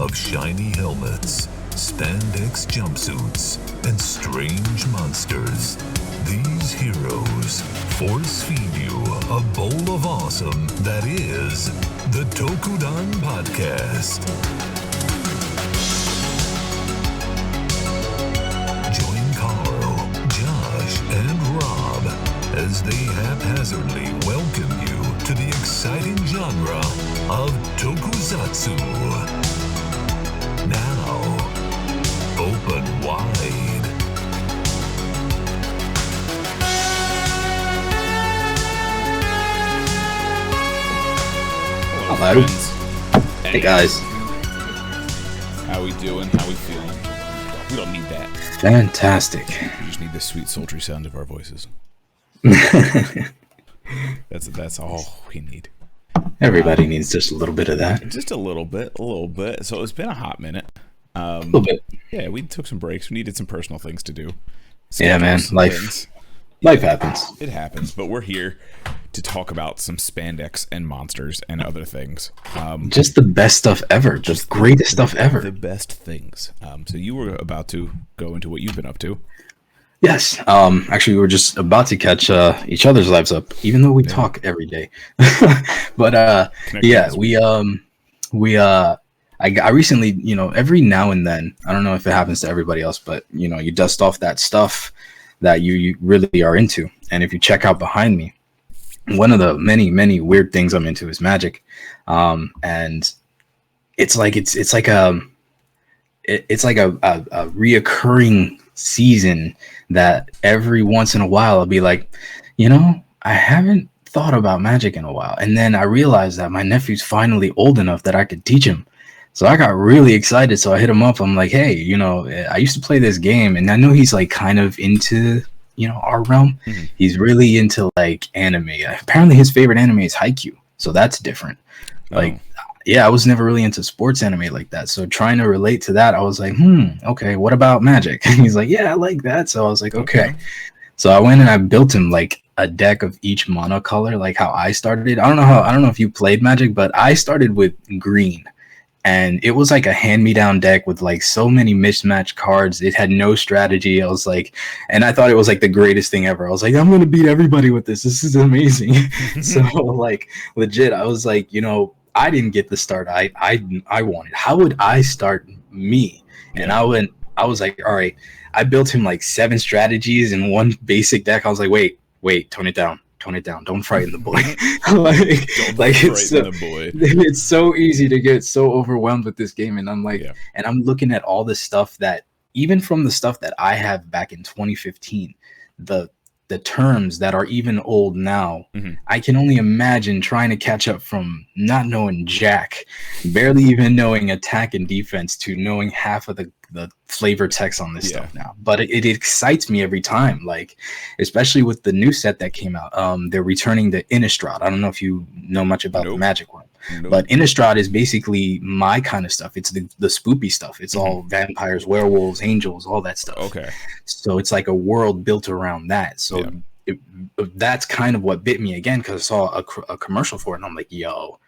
of shiny helmets, spandex jumpsuits, and strange monsters. These heroes force feed you a bowl of awesome that is the Tokudon Podcast. Join Carl, Josh, and Rob as they haphazardly welcome you to the exciting genre of Tokusatsu. Now, open wide. Hello. Hey guys. How we doing? How we feeling? We don't need that. Fantastic. We just need the sweet sultry sound of our voices. That's all we need. Everybody needs just a little bit of that. Just a little bit. So it's been a hot minute. A little bit. Yeah, we took some breaks. We needed some personal things to do. Yeah, man. Life happens. It happens, but we're here to talk about some spandex and monsters and other things. Just the best stuff ever. Just greatest stuff ever. The best things. So you were about to go into what you've been up to. Yes. Actually, we were just about to catch each other's lives up, even though we talk every day. But yeah, I recently, every now and then, I don't know if it happens to everybody else, but you dust off that stuff that you really are into. And if you check out behind me, one of the many weird things I'm into is magic. And it's like a reoccurring season that every once in a while I'll be like, I haven't thought about magic in a while. And then I realized that my nephew's finally old enough that I could teach him. So I got really excited. So I hit him up. I'm like, hey, I used to play this game, and I know he's like kind of into, our realm. Mm-hmm. He's really into like anime. Apparently his favorite anime is Haikyuu. So that's different. Like, yeah, I was never really into sports anime like that. So trying to relate to that, I was like, okay, what about magic? And he's like, yeah, I like that. So I was like, okay. So I went and I built him like a deck of each monocolor, like how I started. I don't know if you played Magic, but I started with green. And it was like a hand-me-down deck with like so many mismatched cards. It had no strategy. I was like, and I thought it was like the greatest thing ever. I was like, I'm going to beat everybody with this. This is amazing. So like legit, I was like, I didn't get the start I wanted. How would I start me? And I was like, all right, I built him like 7 strategies in one basic deck. I was like, wait, tone it down. Don't frighten the boy. It's so easy to get so overwhelmed with this game. And I'm like, and I'm looking at all the stuff that, even from the stuff that I have back in 2015, the terms that are even old now, I can only imagine trying to catch up from not knowing jack, barely even knowing attack and defense, to knowing half of the flavor text on this stuff now. But it excites me every time, like especially with the new set that came out. They're returning the Innistrad. I don't know if you know much about the Magic one. But Innistrad is basically my kind of stuff. It's the spoopy stuff. It's all vampires, werewolves, angels, all that stuff. Okay. So it's like a world built around that. So that's kind of what bit me again, because I saw a commercial for it, and I'm like, yo,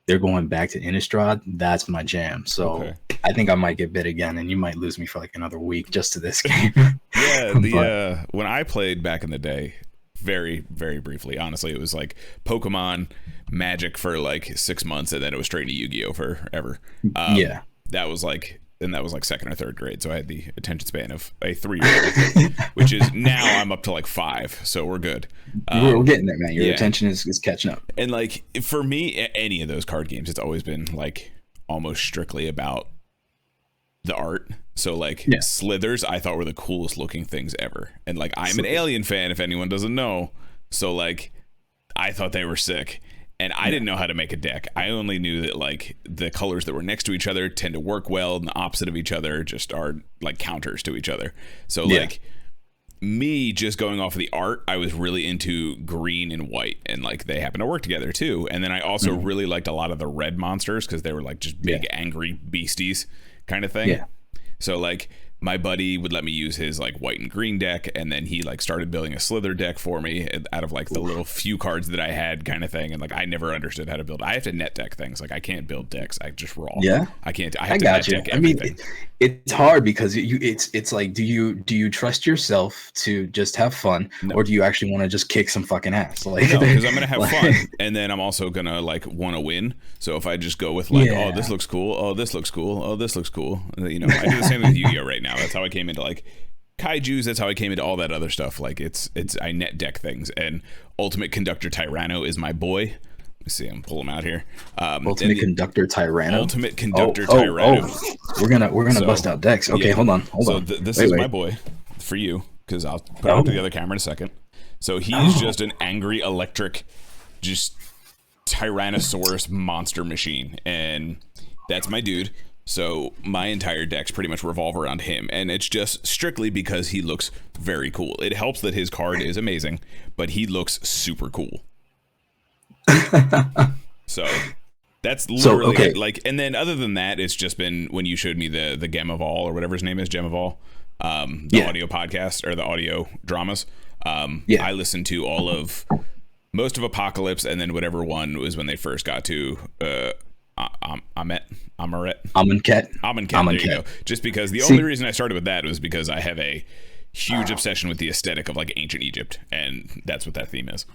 they're going back to Innistrad. That's my jam. So I think I might get bit again, and you might lose me for like another week just to this game. When I played back in the day, very, very briefly, honestly, it was like Pokemon, Magic for like 6 months, and then it was straight to Yu-Gi-Oh forever. That was like 2nd or 3rd grade, so I had the attention span of a 3-year-old, which is now I'm up to like 5, so we're good. We're getting there, man. Your attention is catching up. And like for me, any of those card games, it's always been like almost strictly about the art. So like Slithers, I thought were the coolest looking things ever, and like I'm an Alien fan, if anyone doesn't know. So like I thought they were sick. And I didn't know how to make a deck. I only knew that like the colors that were next to each other tend to work well, and the opposite of each other just are like counters to each other. So like me just going off of the art, I was really into green and white, and like they happen to work together too. And then I also really liked a lot of the red monsters because they were like just big angry beasties kind of thing. So like my buddy would let me use his like white and green deck, and then he like started building a Slither deck for me out of like the little few cards that I had, kind of thing. And like I never understood how to build. I have to net deck things. Like I can't build decks. I just raw. Yeah, I can't. I have to net deck everything. I mean, it's hard because it's like, do you trust yourself to just have fun, or do you actually want to just kick some fucking ass? Like, no, because I'm gonna have fun, and then I'm also gonna like want to win. So if I just go with like, oh, this looks cool. Oh, this looks cool. Oh, this looks cool. You know, I do the same with Yu-Gi-Oh right now. That's how I came into like kaijus. That's how I came into all that other stuff. Like it's I net deck things, and Ultimate Conductor Tyranno is my boy. Let's see, I'm pulling him out here. Ultimate Conductor Tyranno. Ultimate Conductor Tyranno. We're gonna bust out decks. Okay, hold on. This is my boy for you, because I'll put it onto the other camera in a second. So he's just an angry electric, just Tyrannosaurus monster machine, and that's my dude. So my entire decks pretty much revolve around him, and it's just strictly because he looks very cool. It helps that his card is amazing, but he looks super cool. So that's literally it. Like, and then other than that, it's just been when you showed me the Gem of All, or whatever his name is, Gem of All, the audio podcast or the audio dramas. I listened to most of Apocalypse, and then whatever one was when they first got to Amonkhet. There you go. Just because the only reason I started with that was because I have a huge obsession with the aesthetic of like ancient Egypt, and that's what that theme is.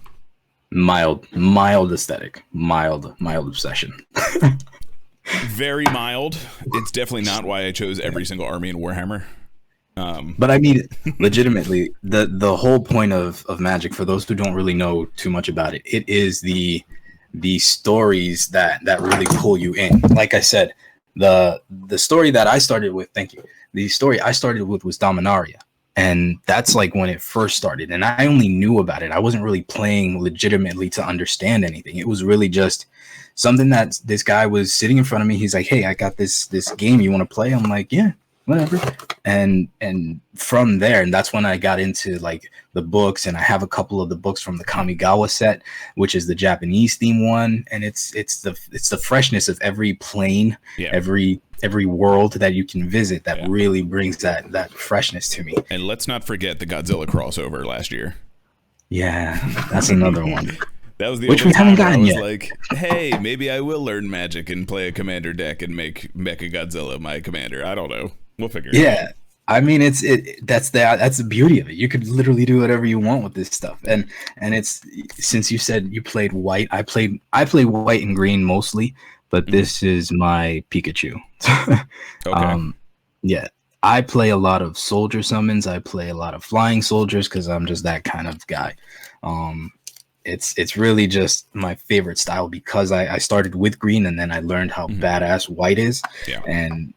Mild aesthetic, mild obsession. Very mild. It's definitely not why I chose every single army in Warhammer. But I mean, legitimately, the whole point of Magic, for those who don't really know too much about it, it is the stories that really pull you in. Like I said, the story that I started with, the story I started with was Dominaria. And that's like when it first started. And I only knew about it. I wasn't really playing legitimately to understand anything. It was really just something that this guy was sitting in front of me. He's like, hey, I got this game. You want to play? I'm like, yeah, whatever. And from there, and that's when I got into like the books. And I have a couple of the books from the Kamigawa set, which is the Japanese theme one. And it's the freshness of every plane, every world that you can visit that really brings that freshness to me. And let's not forget the Godzilla crossover last year. Yeah, that's another one. That was the which only we haven't time gotten I was yet. like, hey, maybe I will learn Magic and play a commander deck and make Mecha Godzilla my commander. I don't know. We'll figure it out. Yeah. I mean, that's the beauty of it. You could literally do whatever you want with this stuff. And it's, since you said you played white, I play white and green mostly, but this is my Pikachu. Okay. Yeah, I play a lot of soldier summons. I play a lot of flying soldiers because I'm just that kind of guy. It's really just my favorite style because I started with green and then I learned how badass white is. Yeah. And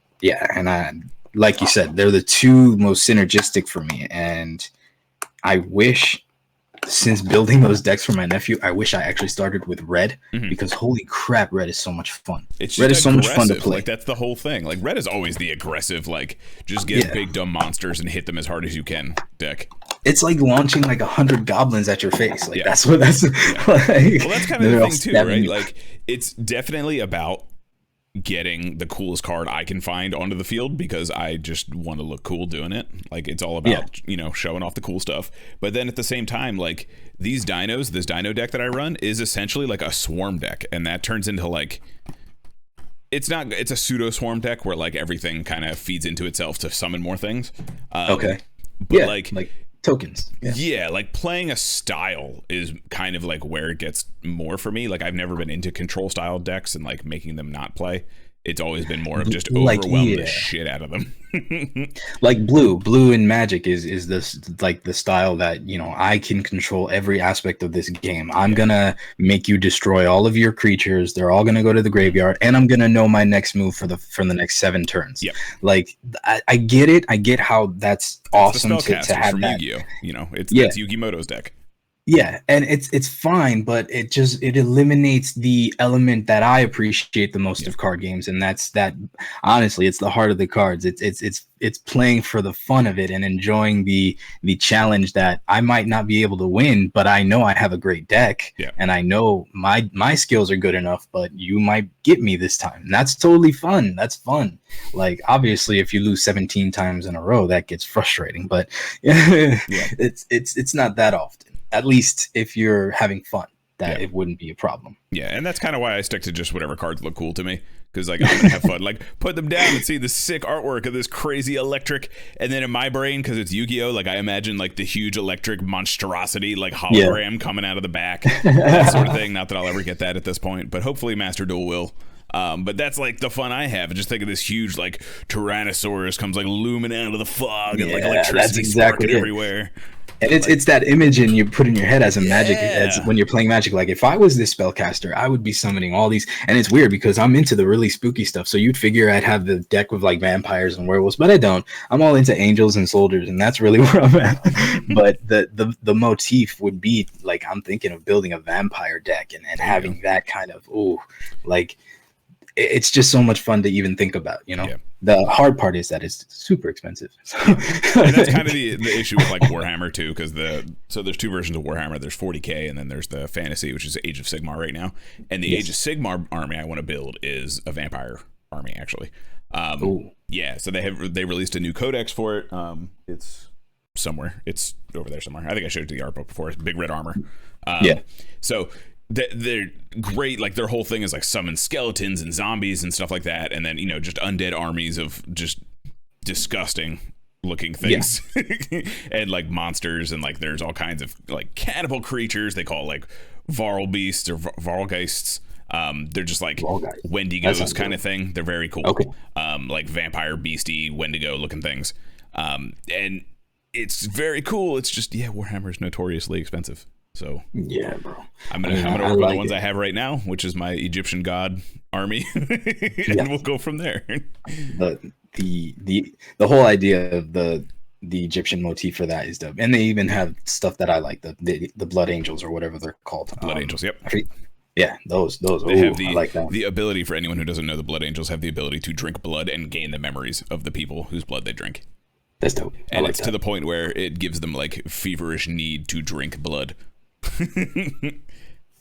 I, like you said, they're the two most synergistic for me. And I wish, since building those decks for my nephew, I wish I actually started with red because holy crap, red is so much fun. Red is so much fun to play. Like that's the whole thing. Like red is always the aggressive, like just get big dumb monsters and hit them as hard as you can deck. It's like launching like 100 goblins at your face. Like that's like, well, that's kind of the thing too, right? Like it's definitely about getting the coolest card I can find onto the field because I just want to look cool doing it. Like it's all about, showing off the cool stuff. But then at the same time, like this dino deck that I run is essentially like a swarm deck. And that turns into like, it's a pseudo swarm deck where like everything kind of feeds into itself to summon more things. Okay. But like tokens. Yeah, like playing a style is kind of like where it gets more for me. Like I've never been into control style decks and like making them not play. It's always been more of just overwhelm the shit out of them. Like blue in Magic is this like the style that I can control every aspect of this game. I'm gonna make you destroy all of your creatures. They're all gonna go to the graveyard, and I'm gonna know my next move for the next 7 turns. Yeah, like I get it. I get how that's awesome to have from that. Yu-Gi-Oh. That's Yugimoto's deck. Yeah, and it's fine, but it eliminates the element that I appreciate the most of card games, and that's that. Honestly, it's the heart of the cards. It's playing for the fun of it and enjoying the challenge that I might not be able to win, but I know I have a great deck, and I know my skills are good enough, but you might get me this time. And that's totally fun. That's fun. Like, obviously, if you lose 17 times in a row, that gets frustrating, but it's not that often. At least if you're having fun, that it wouldn't be a problem. Yeah, and that's kind of why I stick to just whatever cards look cool to me, because like I'm gonna have fun. Like, put them down and see the sick artwork of this crazy electric, and then in my brain, because it's Yu-Gi-Oh, like I imagine like the huge electric monstrosity, like hologram coming out of the back, that sort of thing. Not that I'll ever get that at this point, but hopefully Master Duel will. But that's like the fun I have. Just think of this huge like Tyrannosaurus comes like looming out of the fog and like electricity sparking everywhere. And it's that image and you put in your head as a magic, as when you're playing Magic. Like, if I was this spellcaster, I would be summoning all these. And it's weird because I'm into the really spooky stuff. So you'd figure I'd have the deck with like vampires and werewolves, but I don't. I'm all into angels and soldiers, and that's really where I'm at. But the motif would be like, I'm thinking of building a vampire deck and having that kind of like. It's just so much fun to even think about, you know. The hard part is that it's super expensive. And that's kind of the issue with like Warhammer too, because so there's two versions of Warhammer. There's 40k, and then there's the fantasy, which is Age of Sigmar right now. And the Age of Sigmar army I want to build is a vampire army, actually. Yeah, so they released a new codex for it. It's somewhere. It's over there somewhere. I think I showed it to the art book before. It's big red armor. So they're great. Like, their whole thing is like summon skeletons and zombies and stuff like that, and then, you know, just undead armies of just disgusting looking things. And like monsters, and like there's all kinds of like cannibal creatures. They call it like Varl beasts or Varlgeists. They're just like Wendigos kind of thing. They're very cool. Like vampire beastie Wendigo looking things. And it's very cool. It's just Warhammer is notoriously expensive. So bro, I'm gonna work with the ones I have right now, which is my Egyptian god army, and we'll go from there. The whole idea of the Egyptian motif for that is dope, and they even have stuff that I like, the Blood Angels or whatever they're called. Blood Angels, yep. Those. They have I like that. The ability, for anyone who doesn't know, the Blood Angels have the ability to drink blood and gain the memories of the people whose blood they drink. That's dope. And it's to the point where it gives them like feverish need to drink blood.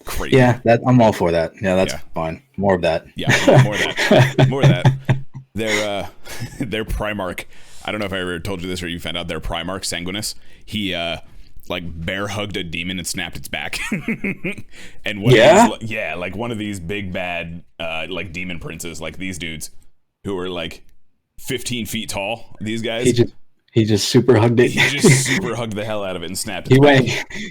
Crazy. Yeah, I'm all for that. Yeah, that's fine. More of that. Yeah, more of that. More of that. Their Primarch. I don't know if I ever told you this or you found out their Primarch, Sanguinus. He like bear hugged a demon and snapped its back. And like one of these big bad like demon princes, like these dudes who are like 15 feet tall. These guys. He just super hugged it. He just super hugged the hell out of it and snapped it.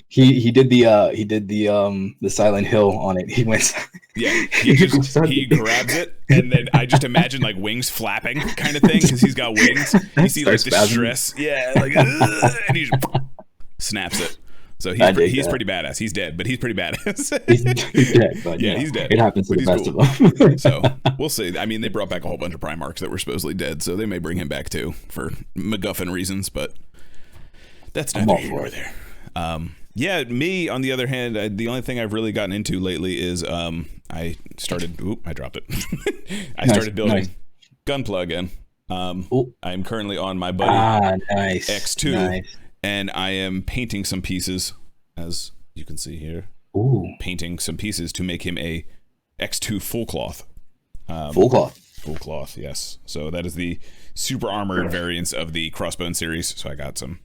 He did the Silent Hill on it. He went. Yeah, he grabs it, and then I just imagine like wings flapping kind of thing, because he's got wings. You see like the stress, like, and he just snaps it. So he's pretty badass. He's dead, but he's pretty badass. he's dead, but he's dead. It happens to the best of them. So we'll see. I mean, they brought back a whole bunch of Primarchs that were supposedly dead, so they may bring him back too for MacGuffin reasons, but that's not here nor there. Me, on the other hand, the only thing I've really gotten into lately is I started. I dropped it. I started building Gunpla again. I'm currently on my buddy X2. And I am painting some pieces, as you can see here. Painting some pieces to make him a X2 full cloth. Full cloth, yes. So that is the super armored variants of the Crossbone series. So I got some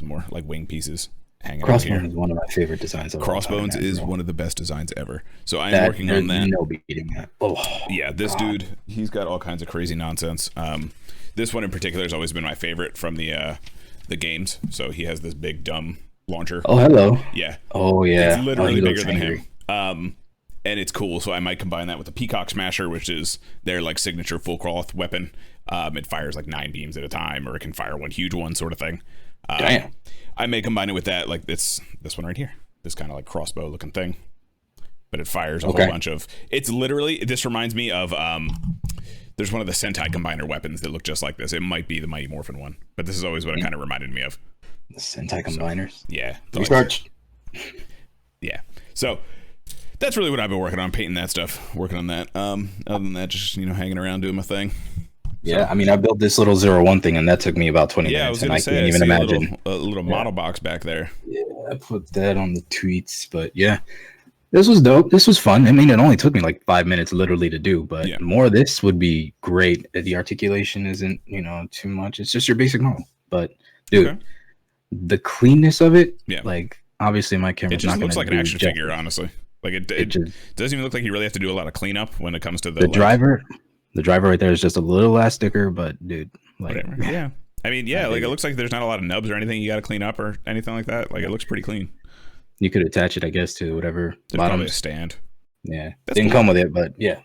more like wing pieces hanging out here. Crossbones is one of my favorite designs. Crossbones is one of the best designs ever. So I'm working on that. No beating that. This dude, he's got all kinds of crazy nonsense. This one in particular has always been my favorite from the games. So he has this big dumb launcher. Oh, hello. Yeah. Oh, yeah. It's literally bigger than him. And it's cool. So I might combine that with the Peacock Smasher, which is their like signature full cloth weapon. It fires like 9 beams at a time, or it can fire one huge one, sort of thing. Damn. I may combine it with that, like this one right here, this kind of like crossbow looking thing, but it fires a whole bunch of. It's literally. This reminds me of. There's one of the Sentai combiner weapons that look just like this. It might be the Mighty Morphin one, but this is always what it kind of reminded me of. The Sentai combiners. Yeah. Research. Yeah. So that's really what I've been working on, painting that stuff, working on that. Other than that, just, hanging around doing my thing. Yeah, I mean, I built this little 01 thing, and that took me about 20 minutes. I was going to say, can't even imagine. A little model box back there. Yeah, I put that on the tweets, but yeah, this was dope. This was fun. I mean, it only took me like 5 minutes literally to do, but more of this would be great. The articulation isn't, too much. It's just your basic model. But, dude, the cleanness of it, like, obviously my camera's not going to looks like an action figure, honestly. Like, it doesn't even look like you really have to do a lot of cleanup when it comes to the driver. The driver right there is just a little ass sticker, but dude, like, whatever. Yeah. I mean, like, it looks like there's not a lot of nubs or anything you got to clean up or anything like that. Like, it looks pretty clean. You could attach it, I guess, to whatever bottom stand. Yeah. Didn't come with it, but yeah.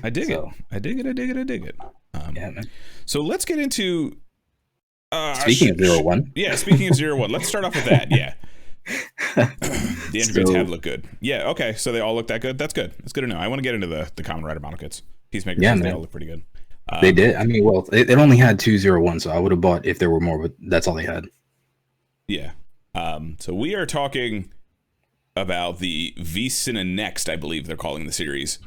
I dig it. I dig it. Yeah, man. So let's get into speaking of 01. Yeah, speaking of 01. Let's start off with that. Yeah. The interviews have looked good. Yeah, okay. So they all look that good. That's good. That's good to know. I want to get into the Kamen Rider model kits. Peacemakers, they all look pretty good. They did. I mean, well, it only had 201, so I would have bought if there were more, but that's all they had. Yeah. So we are talking about the V-Cine Next, I believe they're calling the series.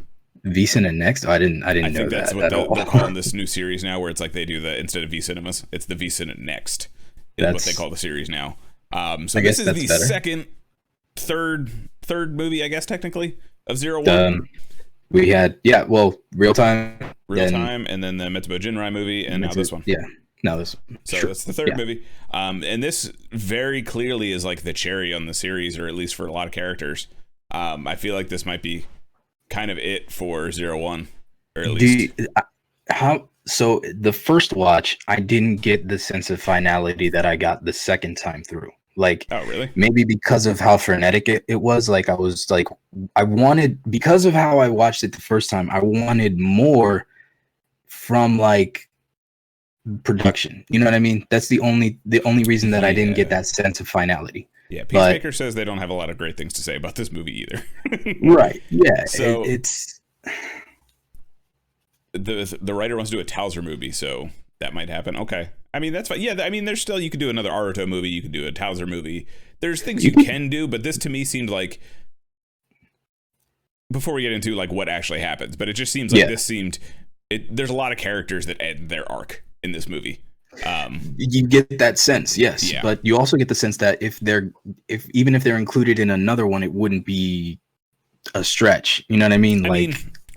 V-Cine Next? Oh, I didn't know that. I think that's what they're calling this new series now, where it's like they do instead of V-Cinemas, it's the V-Cine Next is what they call the series now. So this is the second, third movie, I guess, technically, of 01. We had, Real Time, and then the Metsubo Jinrai movie, and now this one. Yeah, now this one. So that's the third movie. And this very clearly is like the cherry on the series, or at least for a lot of characters. I feel like this might be kind of it for 01, or at least. So the first watch, I didn't get the sense of finality that I got the second time through. Like, oh, really? Maybe because of how frenetic it was. Like, I was like, I wanted, because of how I watched it the first time, I wanted more from like production. You know what I mean? That's the only reason that I didn't get that sense of finality. Yeah, Peacemaker says they don't have a lot of great things to say about this movie either. Right. Yeah. So it's the writer wants to do a Towser movie, so that might happen. Okay. I mean, that's fine. Yeah, I mean, there's still, you could do another Aruto movie, you could do a Towser movie. There's things you can do, but this to me seemed like, before we get into like what actually happens, but it just seems like there's a lot of characters that end their arc in this movie. You get that sense, yes, but you also get the sense that even if they're included in another one, it wouldn't be a stretch. You know what I mean?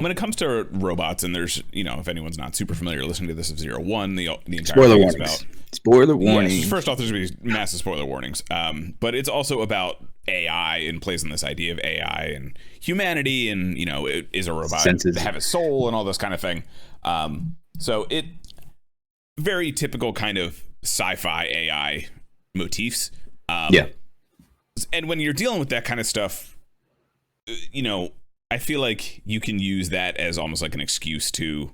When it comes to robots, and there's, if anyone's not super familiar listening to this of 01, the entire spoiler thing warnings. is about spoiler warnings. Yes, first off, there's going to be massive spoiler warnings. But it's also about AI and plays on this idea of AI and humanity, and it is a robot to have a soul and all this kind of thing. So it very typical kind of sci-fi AI motifs. And when you're dealing with that kind of stuff, I feel like you can use that as almost like an excuse to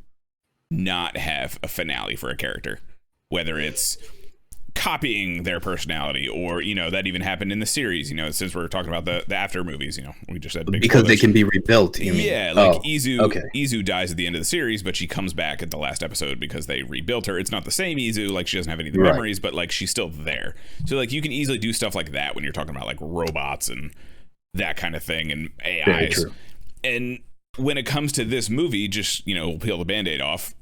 not have a finale for a character, whether it's copying their personality or, that even happened in the series, since we're talking about the after movies, we just said big because spoilers. They can be rebuilt. You mean? Yeah, like Izu dies at the end of the series, but she comes back at the last episode because they rebuilt her. It's not the same Izu, like she doesn't have any of the memories, but like she's still there. So like you can easily do stuff like that when you're talking about like robots and that kind of thing and AIs. Very true. And when it comes to this movie, just, peel the Band-Aid off,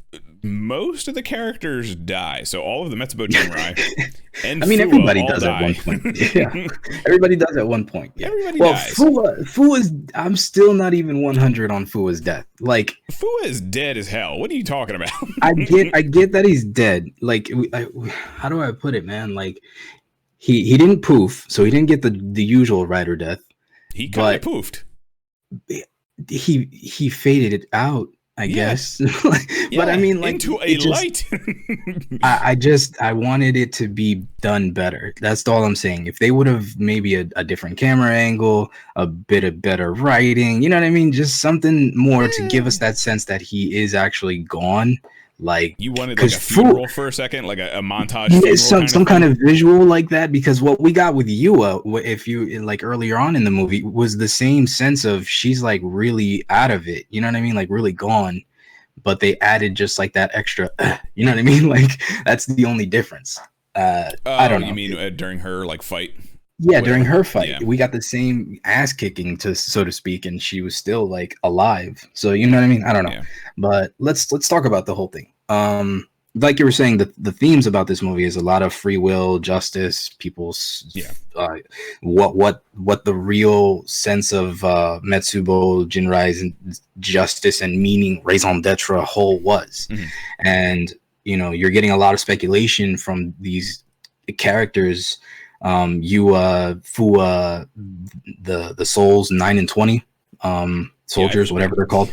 most of the characters die. So all of the Metsubo Jinrai and everybody does at one point. Yeah. Everybody does at one point. Yeah. Everybody dies. Fu is, I'm still not even 100 on Fua's death. Like, Fua is dead as hell. What are you talking about? I get that he's dead. Like, how do I put it, man? Like, he didn't poof, so he didn't get the usual rider death. He kind of poofed. He faded it out, I guess. But I mean, like, into a light. I wanted it to be done better. That's all I'm saying. If they would have maybe a different camera angle, a bit of better writing, you know what I mean? Just something more to give us that sense that he is actually gone. Like, you wanted like a funeral for a second, like a montage. Some kind of visual like that, because what we got with Yua, if you like earlier on in the movie, was the same sense of she's like really out of it. You know what I mean? Like really gone, but they added just like that extra. You know what I mean? Like that's the only difference. I don't know. You mean during her like fight? Yeah, during her fight, we got the same ass kicking, so to speak, and she was still like alive. So you know what I mean? I don't know, but let's talk about the whole thing. Like you were saying, the themes about this movie is a lot of free will, justice, people's what the real sense of Metsubo Jinrai's justice and meaning, raison d'etre whole was, and you're getting a lot of speculation from these characters. Yua, Fua, the Souls 9 and 20 soldiers, whatever they're called.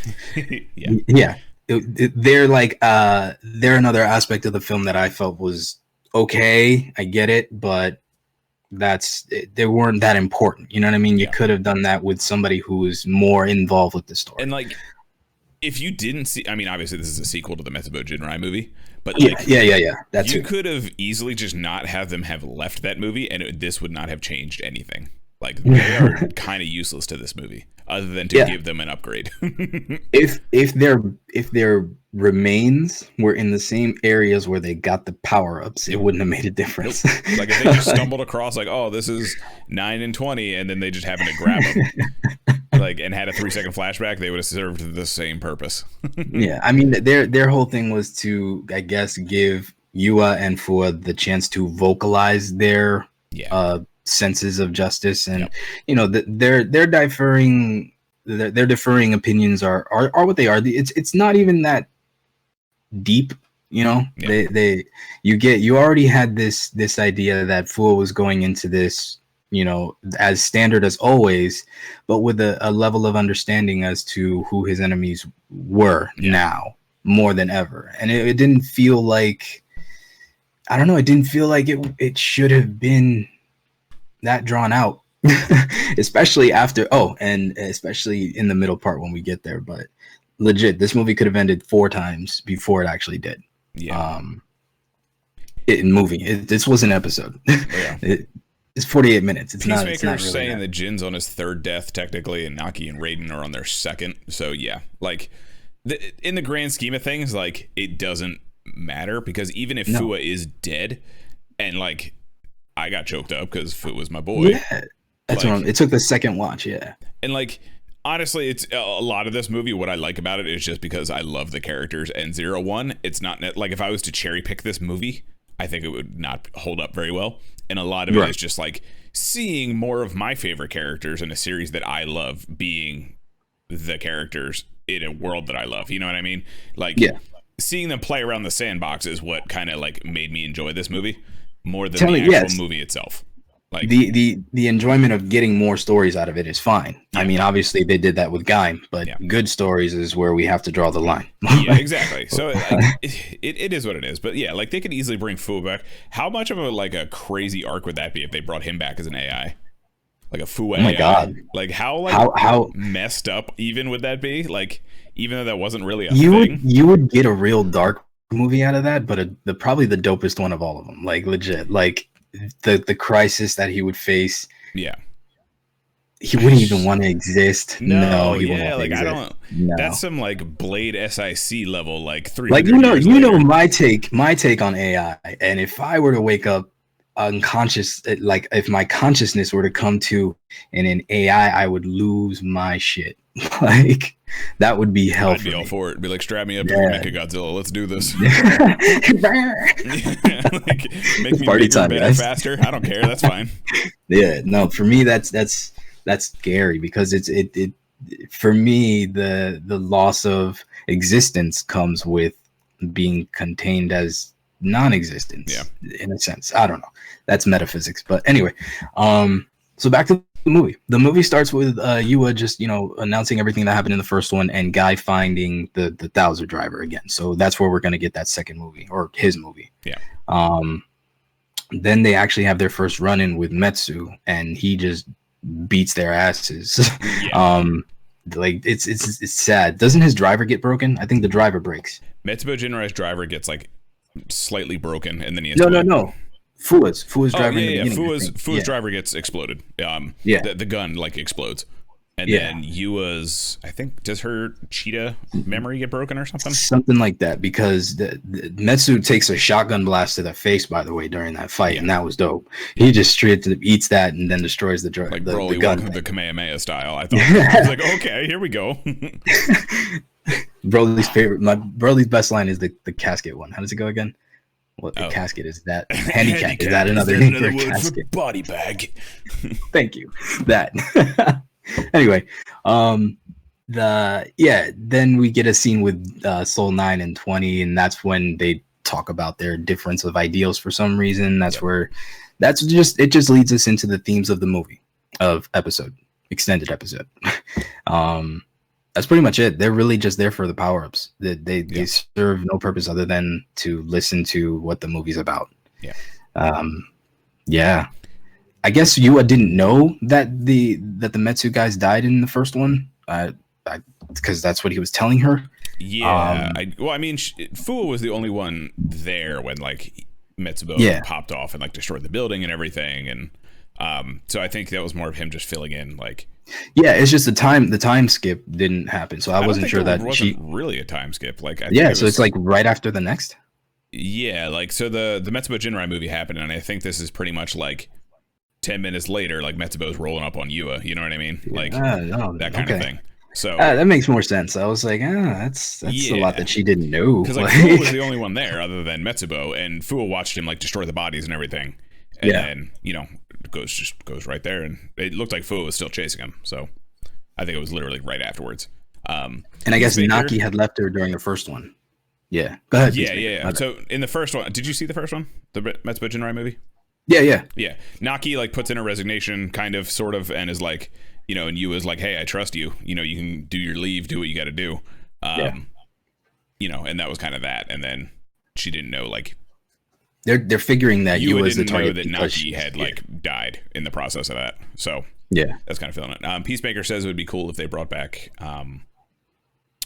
They're like they're another aspect of the film that I felt was okay. I get it, but they weren't that important. You know what I mean? You could have done that with somebody who was more involved with the story. And like, if you didn't see, I mean, obviously this is a sequel to the Metsubo Jinrai movie, but like, that's you could have easily just not have them have left that movie, and this would not have changed anything. Like, they are kind of useless to this movie, other than to give them an upgrade. if their remains were in the same areas where they got the power ups, it wouldn't have made a difference. Nope. Like, if they just stumbled across, like, oh, this is 9 and 20, and then they just happened to grab them, like, and had a 3-second flashback, they would have served the same purpose. Yeah, I mean, their whole thing was to, I guess, give Yua and Fua the chance to vocalize their senses of justice, and their differing opinions are what they are. It's not even that deep, you already had this idea that Fua was going into this as standard as always, but with a level of understanding as to who his enemies were now more than ever. And it didn't feel like, I don't know, it didn't feel like it should have been that drawn out. Especially after and especially in the middle part when we get there. But legit, this movie could have ended 4 times before it actually did. This was an episode. It's 48 minutes. It's not really saying that. that Jin's on his 3rd death technically, and Naki and Raiden are on their 2nd. So like in the grand scheme of things, like, it doesn't matter, because even if Fua is dead, and like, I got choked up because Fua was my boy. Yeah, that's like, it took the 2nd watch. Yeah, and like, honestly, it's a lot of this movie. What I like about it is just because I love the characters. And 0-1, it's not like, if I was to cherry pick this movie, I think it would not hold up very well. And a lot of it is just like seeing more of my favorite characters in a series that I love being the characters in a world that I love. You know what I mean? Like, seeing them play around the sandbox is what kind of like made me enjoy this movie more than the actual movie itself. Like, the enjoyment of getting more stories out of it is fine. I mean, obviously they did that with Gaim, but good stories is where we have to draw the line. Yeah, exactly. So like, it is what it is. But yeah, like, they could easily bring Fu back. How much of a crazy arc would that be if they brought him back as an AI? Like a Fu AI. Oh my god! Like, how messed up even would that be? Like, even though that wasn't really a thing, you would get a real dark movie out of that, but probably the dopest one of all of them. Like, legit, like. The crisis that he would face, he wouldn't even want to exist. No, he wouldn't like, exist. I don't. No. That's some like Blade SIC level, like 300 like, years you later. know my take on AI. And if I were to wake up unconscious, like, if my consciousness were to come to in an AI, I would lose my shit. Like, that would be hell. I'd be all for it. Be like, strap me up to make a Godzilla. Let's do this. Like, make me party time, better, faster. I don't care. That's fine. Yeah, no, for me that's scary, because it for me the loss of existence comes with being contained as non-existence. In a sense, I don't know. That's metaphysics, but anyway. So back to the movie. The movie starts with Yua just announcing everything that happened in the first one, and Guy finding the Thouser driver again. So that's where we're gonna get that second movie, or his movie. Then they actually have their first run-in with Metsu, and he just beats their asses. Like, it's sad. Doesn't his driver get broken? I think the driver breaks. Metsubo Jinrai's driver gets like slightly broken, and then he has no. Fua's driver. Fua's driver gets exploded. The gun like explodes, And then Yua's, I think, does her cheetah memory get broken or something? Something like that, because the Metsu takes a shotgun blast to the face, by the way, during that fight, and that was dope. He just straight eats that and then destroys the gun. The Kamehameha style. I thought I was like, okay, here we go. Broly's best line is the casket one. How does it go again? Well, the casket is that handicap. Is that another name for a casket? Body bag. Thank you. That. Anyway, then we get a scene with Soul 9 and 20, and that's when they talk about their difference of ideals for some reason. It just leads us into the themes of the movie, extended episode. That's pretty much it. They're really just there for the power-ups. They serve no purpose other than to listen to what the movie's about. I guess Yua didn't know that the Metsu guys died in the first one, because that's what he was telling her. Yeah. Fuwa was the only one there when like Metsubo popped off and like destroyed the building and everything, and so I think that was more of him just filling in, like. Yeah, it's just the time skip didn't happen, so I wasn't sure that wasn't really a time skip. Like, so it's like right after the next. Yeah, like so the Metsubo Jinrai movie happened, and I think this is pretty much like 10 minutes later, like Metsubo's rolling up on Yua. You know what I mean? Like that kind of thing. So that makes more sense. I was like, that's a lot that she didn't know. Because like Fuwa was the only one there other than Metsubo, and Fuwa watched him like destroy the bodies and everything, and then goes right there, and it looked like Fuwa was still chasing him. So I think it was literally right afterwards. And I guess Naki had left her during the first one. Yeah, go ahead. Yeah. So in the first one, did you see the first one, the Metsubo Jinrai movie? Yeah. Naki like puts in a resignation, kind of, sort of, and is like, and you is like, hey, I trust you. You can do your leave, do what you got to do. And that was kind of that. And then she didn't know, like, they're figuring that you was the target that Naki had like died in the process of that. So that's kind of feeling it. Peacemaker says it would be cool if they brought back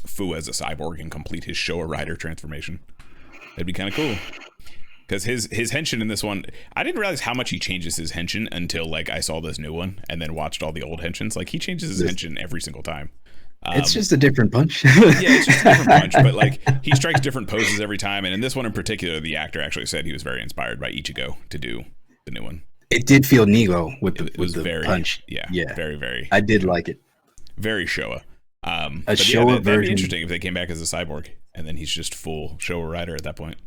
Fu as a cyborg and complete his Showa Rider transformation. That'd be kind of cool. Because his henshin in this one, I didn't realize how much he changes his henshin until like I saw this new one and then watched all the old henshins. Like he changes his henshin every single time. It's just a different punch. It's just a different punch, but like he strikes different poses every time. And in this one in particular, the actor actually said he was very inspired by Ichigo to do the new one. It did feel Nego with the punch. Yeah, very, very. I did like it. Very Showa. Showa version. That'd be interesting if they came back as a cyborg and then he's just full Showa Rider at that point.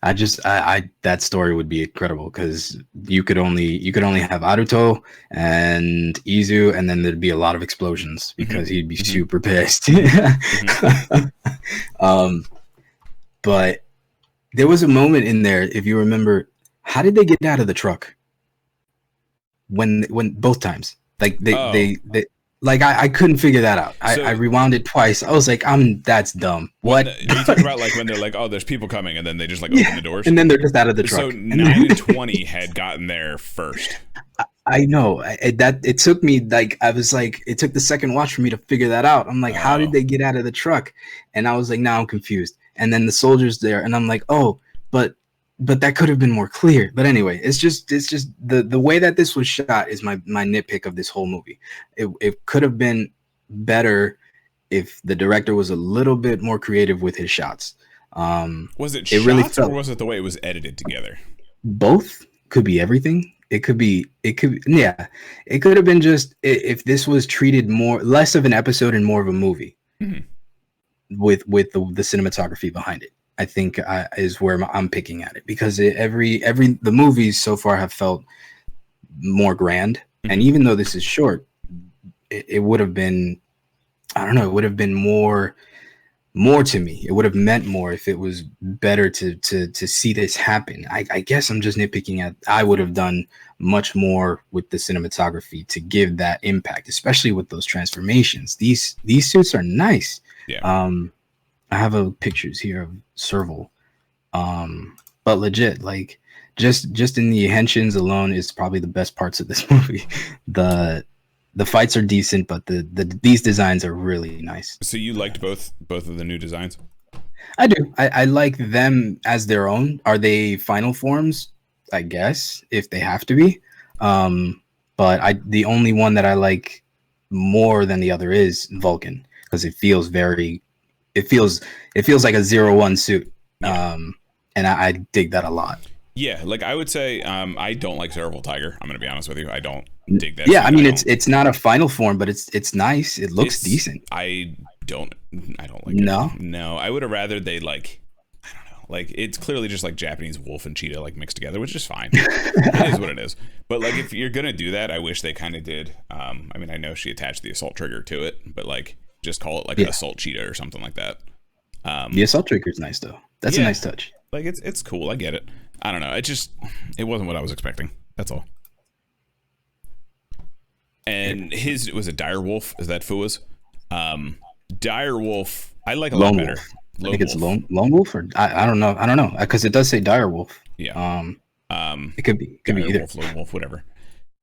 That story would be incredible, because you could only have Aruto and Izu, and then there'd be a lot of explosions because he'd be super pissed. But there was a moment in there, if you remember, how did they get out of the truck? When both times, like they like I couldn't figure that out. I rewound it twice. I was like, that's dumb. What? You talk about like when they're like, oh, there's people coming, and then they just like open the doors, and then they're just out of the truck. So 9 and 20 had gotten there first. I know it took me like it took the second watch for me to figure that out. I'm like, how did they get out of the truck? And I was like, now I'm confused. And then the soldiers there, and I'm like, oh, but that could have been more clear. But anyway, it's just the way that this was shot is my nitpick of this whole movie. It could have been better if the director was a little bit more creative with his shots. Was it shots, really or was it the way it was edited together? Both. Could be everything. It could have been just if this was treated less of an episode and more of a movie, with the cinematography behind it. I think is where I'm picking at it, because the movies so far have felt more grand, and even though this is short, it would have been, I don't know, it would have been more to me. It would have meant more if it was better to see this happen. I guess I'm just nitpicking at. I would have done much more with the cinematography to give that impact, especially with those transformations. These suits are nice. Yeah. I have pictures here of Serval. But legit, like just in the henshins alone is probably the best parts of this movie. The fights are decent, but these designs are really nice. So you liked both of the new designs? I do. I like them as their own. Are they final forms? I guess, if they have to be. But the only one that I like more than the other is Vulcan, because it feels like a 0-1 suit. And I dig that a lot. Yeah, like I would say, I don't like Cerebral Tiger. I'm gonna be honest with you. I don't dig that. Yeah, I mean it's not a final form, but it's nice. It looks decent. I don't like No? it. No, I would have rather they like, I don't know, like it's clearly just like Japanese wolf and cheetah like mixed together, which is fine. It is what it is. But like if you're gonna do that, I wish they kind of did. I mean, I know she attached the assault trigger to it, but like just call it like an assault cheetah or something like that. The assault trigger is nice though. That's a nice touch. Like it's cool. I get it. I don't know. It wasn't what I was expecting. That's all. And his was a dire wolf. Is that Fua's? Dire wolf. I like a lot better. I think it's lone wolf, or I don't know. I don't know, because it does say dire wolf. Yeah. It could be either wolf, lone wolf, whatever.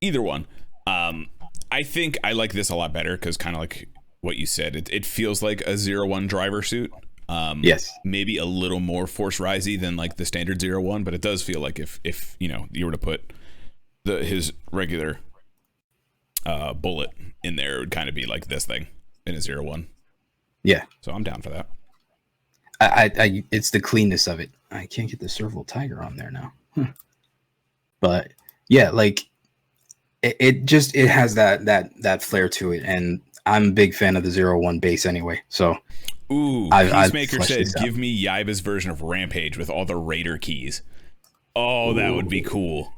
Either one. I think I like this a lot better because kind of like what you said. It feels like a 0-1 driver suit. Yes, maybe a little more force risey than like the standard 0-1, but it does feel like if you know you were to put his regular bullet in there, it would kind of be like this thing in a 0-1. Yeah, so I'm down for that. I it's the cleanness of it. I can't get the Cerebral Tiger on there now, but yeah, like it has that flair to it, and I'm a big fan of the 0-1 base anyway, so. Ooh, Peacemaker said, give me Yaiba's version of Rampage with all the Raider keys. Oh, that would be cool.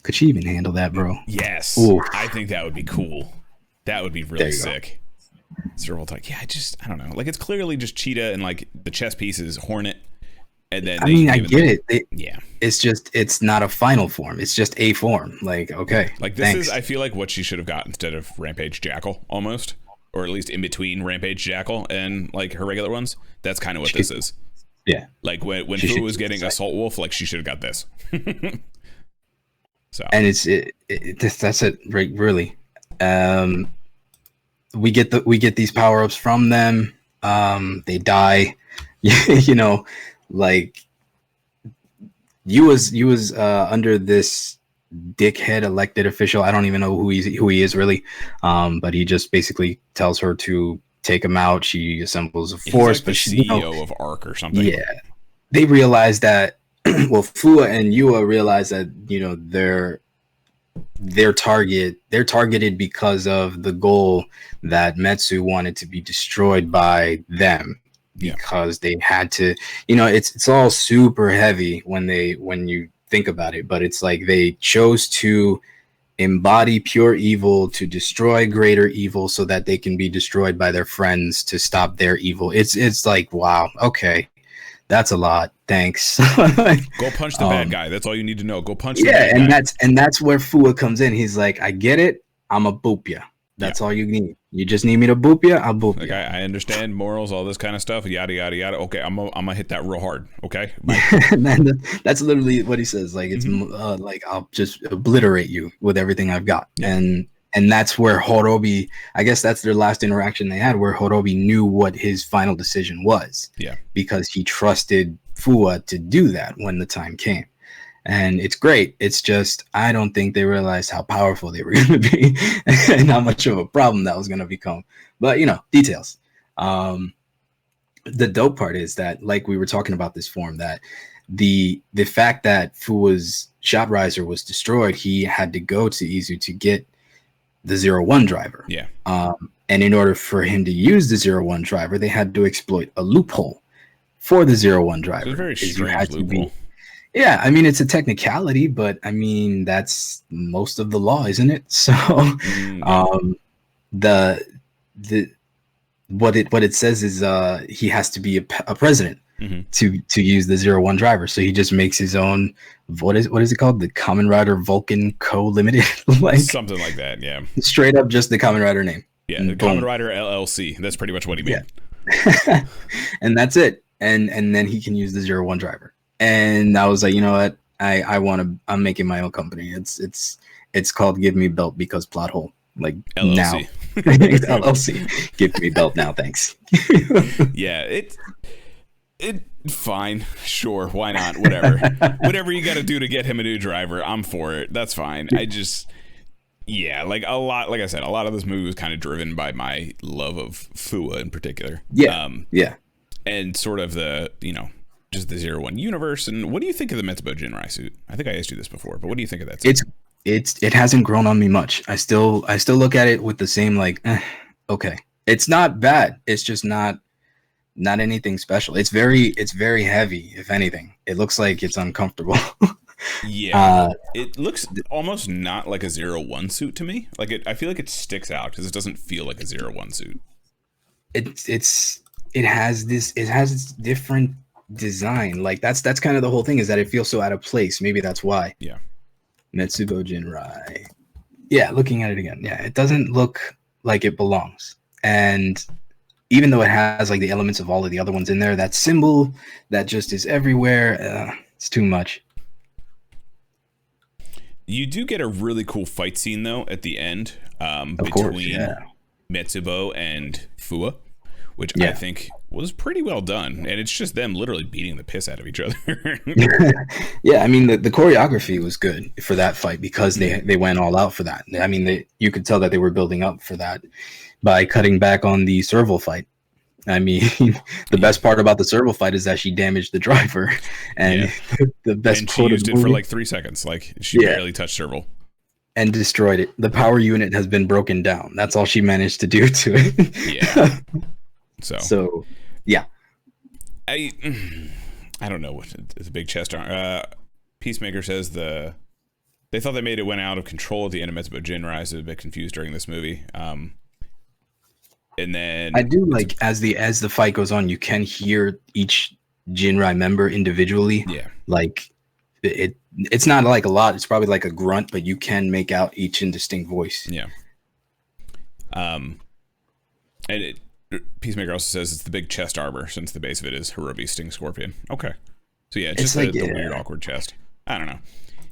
Could she even handle that, bro? Yes. Ooh. I think that would be cool. That would be really sick. Cerebral Tiger. Yeah, I don't know. Like, it's clearly just Cheetah and, like, the chess piece is Hornet. And then I get it. Yeah. It's not a final form. It's just a form. Like, okay. Like, this is, I feel like, what she should have got instead of Rampage Jackal, almost. Or at least in between Rampage Jackal and like her regular ones. That's kind of what this is. Yeah. Like when Fu was getting Assault Wolf, like she should have got this. So. And that's it, right? Really. We get these power ups from them. They die. You know, like you was under this dickhead elected official. I don't even know who he is really, but he just basically tells her to take him out. She assembles a force, like but she's CEO of ARC or something. Yeah, they realize that. Well, Fua and Yua realize that they're targeted because of the goal that Metsu wanted to be destroyed by them. Because they had to, it's all super heavy when you think about it, but it's like they chose to embody pure evil to destroy greater evil so that they can be destroyed by their friends to stop their evil. It's like, wow, okay, that's a lot. Thanks. Go punch the bad guy. That's all you need to know. Go punch the bad guy. That's where Fua comes in. He's like, I get it. I'm a boop ya. That's all you need. You just need me to boop you. I'll boop you. I understand morals, all this kind of stuff. Yada yada yada. Okay, I'm gonna hit that real hard. Okay. That's literally what he says. Like it's like I'll just obliterate you with everything I've got. Yeah. And that's where Horobi. I guess that's their last interaction they had, where Horobi knew what his final decision was. Yeah. Because he trusted Fua to do that when the time came. And it's great. It's just, I don't think they realized how powerful they were going to be and how much of a problem that was going to become. But, details. The dope part is that, like we were talking about this form, that the fact that Fua's shot riser was destroyed, he had to go to Izu to get the 0-1 driver. Yeah. And in order for him to use the 0-1 driver, they had to exploit a loophole for the 0-1 driver. It's a very strange loophole. Yeah, I mean, it's a technicality, but I mean, that's most of the law, isn't it? So, what it says is he has to be a president to use the 0-1 driver. So he just makes his own. What is it called? The Kamen Rider Vulcan Co. Limited, like something like that. Yeah, straight up, just the Kamen Rider name. Yeah, the Kamen Rider LLC. That's pretty much what he made. Yeah. And that's it. And then he can use the 0-1 driver. And I was like, you know what? I'm making my own company. It's called Give Me Belt because plot hole. Like LLC. Now. LLC. Give me belt now, thanks. Yeah, it fine. Sure, why not? Whatever. Whatever you got to do to get him a new driver, I'm for it. That's fine. Yeah, like a lot. Like I said, a lot of this movie was kind of driven by my love of Fua in particular. Yeah, yeah. And sort of the, just the 01 universe. And what do you think of the Metsubo Jinrai suit? I think I asked you this before, but what do you think of that suit? It hasn't grown on me much. I still look at it with the same okay. It's not bad. It's just not anything special. It's very heavy, if anything. It looks like it's uncomfortable. Yeah, it looks almost not like a 01 suit to me. Like I feel like it sticks out because it doesn't feel like a 01 suit. It has this different design. Like that's kind of the whole thing, is that it feels so out of place. Maybe that's why. Yeah. Metsubo Jinrai. Yeah, looking at it again. Yeah, it doesn't look like it belongs. And even though it has like the elements of all of the other ones in there, that symbol that just is everywhere, it's too much. You do get a really cool fight scene though at the end, between Metsubo and Fua, which I think was pretty well done, and it's just them literally beating the piss out of each other. Yeah, I mean the choreography was good for that fight because they went all out for that. I mean, you could tell that they were building up for that by cutting back on the serval fight. I mean, the best part about the serval fight is that she damaged the driver, and the best part, she used it for like 3 seconds. Like she barely touched serval and destroyed it. The power unit has been broken down. That's all she managed to do to it. Yeah. So yeah. I don't know what it's a big chest arm. Peacemaker says they thought they made it went out of control at the end of Metsubo Jinrai, so I was a bit confused during this movie. And then I do like as the fight goes on, you can hear each Jinrai member individually. Yeah. Like it's not like a lot. It's probably like a grunt, but you can make out each indistinct voice. Yeah. And Peacemaker also says it's the big chest armor, since the base of it is Hirobi's Sting Scorpion. Okay. So yeah, it's just like, the weird awkward chest. I don't know.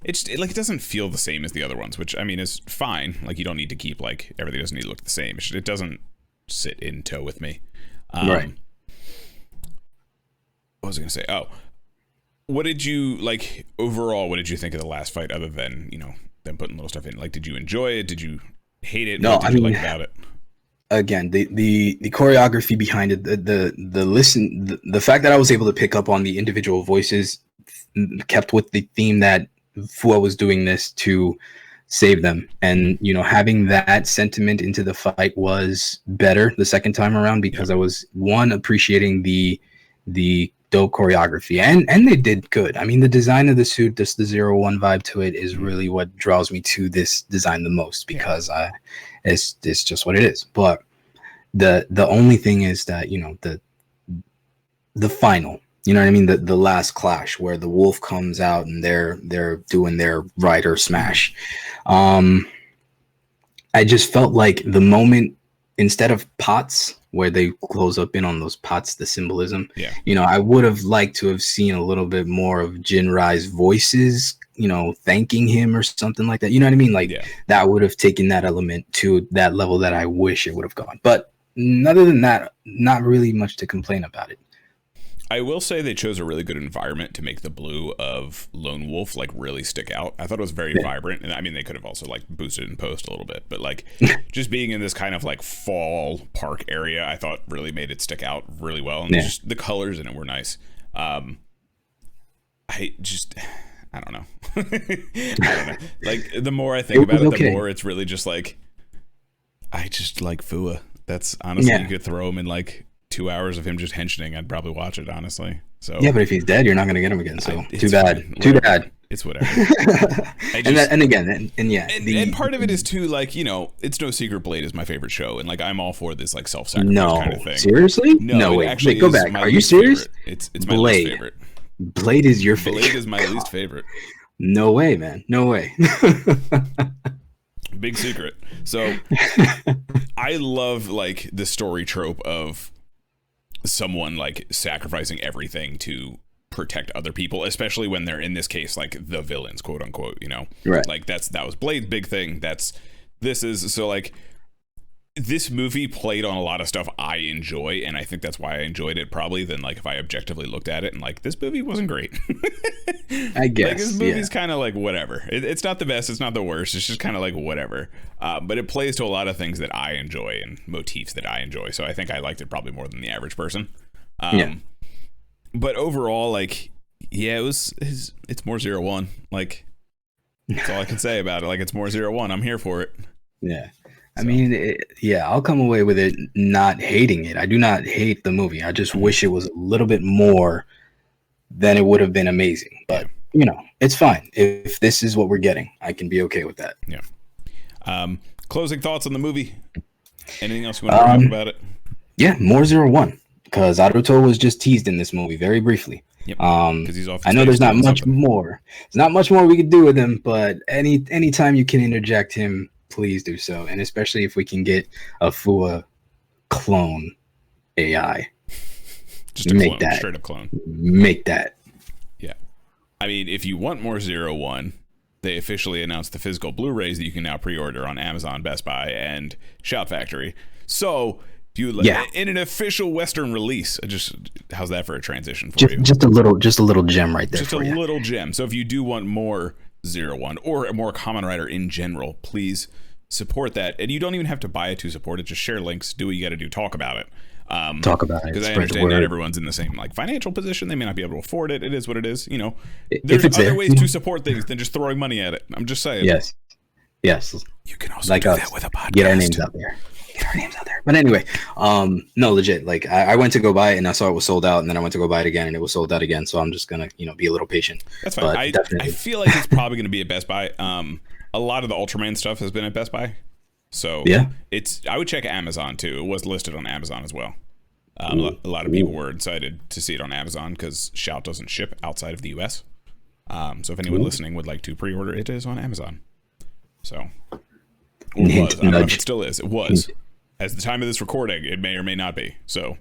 It doesn't feel the same as the other ones, which I mean is fine. Like you don't need to keep like everything doesn't need to look the same. It doesn't sit in tow with me. Right. What was I gonna say? Oh, what did you like overall? What did you think of the last fight, other than them putting little stuff in? Like, did you enjoy it? Did you hate it? No, what did you like about it? Again, the choreography behind it, the fact that I was able to pick up on the individual voices, kept with the theme that Fua was doing this to save them, and having that sentiment into the fight was better the second time around, because I was appreciating the dope choreography, and they did good. I mean, the design of the suit, just the 01 vibe to it, is really what draws me to this design the most, because it's just what it is. But the only thing is that the final, you know what I mean, the last clash where the wolf comes out and they're doing their rider smash. I just felt like the moment, instead of pots where they close up in on those pots, the symbolism, I would have liked to have seen a little bit more of Jinrai's voices, thanking him or something like that. You know what I mean? Like that would have taken that element to that level that I wish it would have gone. But other than that, not really much to complain about it. I will say they chose a really good environment to make the blue of Lone Wolf like really stick out. I thought it was very vibrant, and I mean they could have also like boosted in post a little bit, but like just being in this kind of like fall park area, I thought really made it stick out really well, and just the colors in it were nice. I don't know. I don't know. Like the more I think about it, the more it's really just like I just like Fua. That's honestly you could throw him in like 2 hours of him just henching, I'd probably watch it, honestly. So yeah, but if he's dead, you're not going to get him again. So too bad. Too bad. It's whatever. And part of it is too, like, it's no secret Blade is my favorite show, and like I'm all for this like self-sacrifice kind of thing. Seriously? No, wait. Actually, go back. Are you serious? Favorite. It's my least favorite. Blade is your favorite. Blade is my least favorite. No way, man. No way. Big secret. So I love like the story trope of someone like sacrificing everything to protect other people, especially when they're, in this case, like the villains, quote unquote, right? Like that was Blade's big thing. So like this movie played on a lot of stuff I enjoy, and I think that's why I enjoyed it probably than like if I objectively looked at it and like this movie wasn't great. I guess like this movie's kind of like whatever. It's not the best, it's not the worst, it's just kind of like whatever. But it plays to a lot of things that I enjoy and motifs that I enjoy, so I think I liked it probably more than the average person. But overall, like, yeah, it's more 0-1. Like, that's all I can say about it. Like, it's more 0-1. I'm here for it. Yeah. I mean, I'll come away with it not hating it. I do not hate the movie. I just wish it was a little bit more, then it would have been amazing. But, you know, it's fine. If this is what we're getting, I can be okay with that. Yeah. Closing thoughts on the movie? Anything else you want to bring up about it? Yeah, more 0-1. Because Naruto was just teased in this movie very briefly. Yep. Because he's off. I know there's not much more. There's not much more we could do with him, but anytime you can interject him, please do so. And especially if we can get a Fua clone AI. Just a clone, straight up clone. Make that. Yeah. I mean, if you want more 0-1, they officially announced the physical Blu-rays that you can now pre-order on Amazon, Best Buy, and Shout Factory. So in an official Western release, how's that for a transition for you? Just a little gem right there. Just a little gem. So if you do want more 0-1 or a more Kamen Rider in general, please support that. And you don't even have to buy it to support it. Just share links. Do what you got to do. Talk about it. Because I understand not everyone's in the same like financial position. They may not be able to afford it. It is what it is. You know, there's other ways to support things than just throwing money at it. I'm just saying. Yes. You can also do that with a podcast. Get our names out there. But anyway, no, legit. Like I went to go buy it and I saw it was sold out, and then I went to go buy it again and it was sold out again. So I'm just gonna, be a little patient. That's fine. I feel like it's probably gonna be at Best Buy. A lot of the Ultraman stuff has been at Best Buy. So yeah, I would check Amazon too. It was listed on Amazon as well. A lot of people were excited to see it on Amazon because Shout doesn't ship outside of the US. So if anyone listening would like to pre-order, it is on Amazon. So it was. I don't know if it still is. It was. As the time of this recording, it may or may not be. So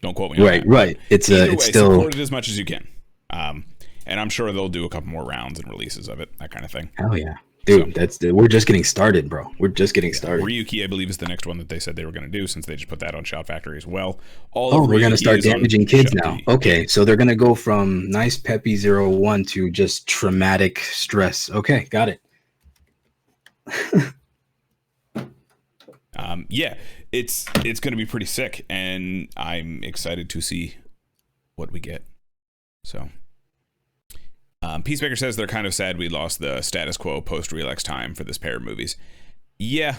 don't quote me on that. Right. It's still support it as much as you can. And I'm sure they'll do a couple more rounds and releases of it, that kind of thing. Hell yeah. Dude, we're just getting started, bro. We're just getting started. Ryuki, I believe, is the next one that they said they were going to do, since they just put that on Shout Factory as well. We're going to start damaging kids now. Okay, so they're going to go from nice peppy 0-1 to just traumatic stress. Okay, got it. Yeah, it's going to be pretty sick, and I'm excited to see what we get. So, Peacemaker says they're kind of sad we lost the status quo post-Relax time for this pair of movies. Yeah,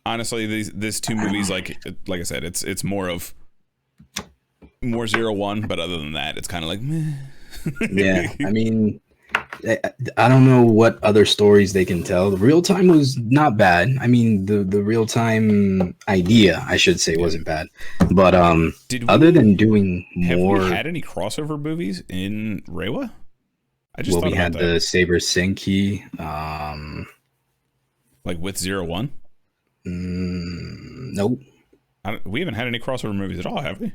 honestly, these two movies, like I said, it's more 0-1, but other than that, it's kind of like meh. Yeah, I mean, I don't know what other stories they can tell. The real time was not bad. I mean, the real time idea, I should say, wasn't bad. But other than doing more, have we had any crossover movies in Reiwa? I just thought we had the Saber Senki, like with 0-1. Nope. We haven't had any crossover movies at all, have we?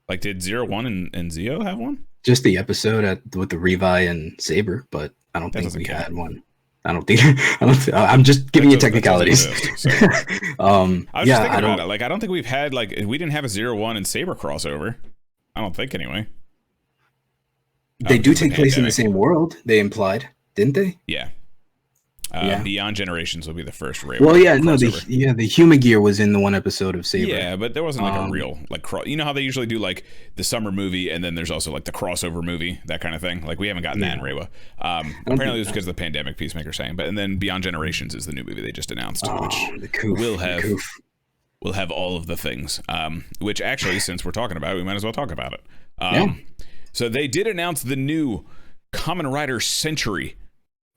Like, did 0-1 and Zio have one? Just the episode with the Revi and Saber, but I don't think we had one. I'm just giving you technicalities. I was just thinking about it. Like, I don't think we've had, like, we didn't have a 0-1 and Saber crossover. I don't think, anyway. They do take place in the same world, they implied, didn't they? Yeah. Beyond Generations will be the first Reiwa. Well, yeah, no, the Humagear was in the one episode of Saber. Yeah, but there wasn't like a real you know how they usually do like the summer movie, and then there's also like the crossover movie, that kind of thing. Like we haven't gotten that in Reiwa. Apparently it was because of the pandemic, Peacemaker saying. But and then Beyond Generations is the new movie they just announced, which will have all of the things. Which actually, since we're talking about it, we might as well talk about it. So they did announce the new Kamen Rider Century,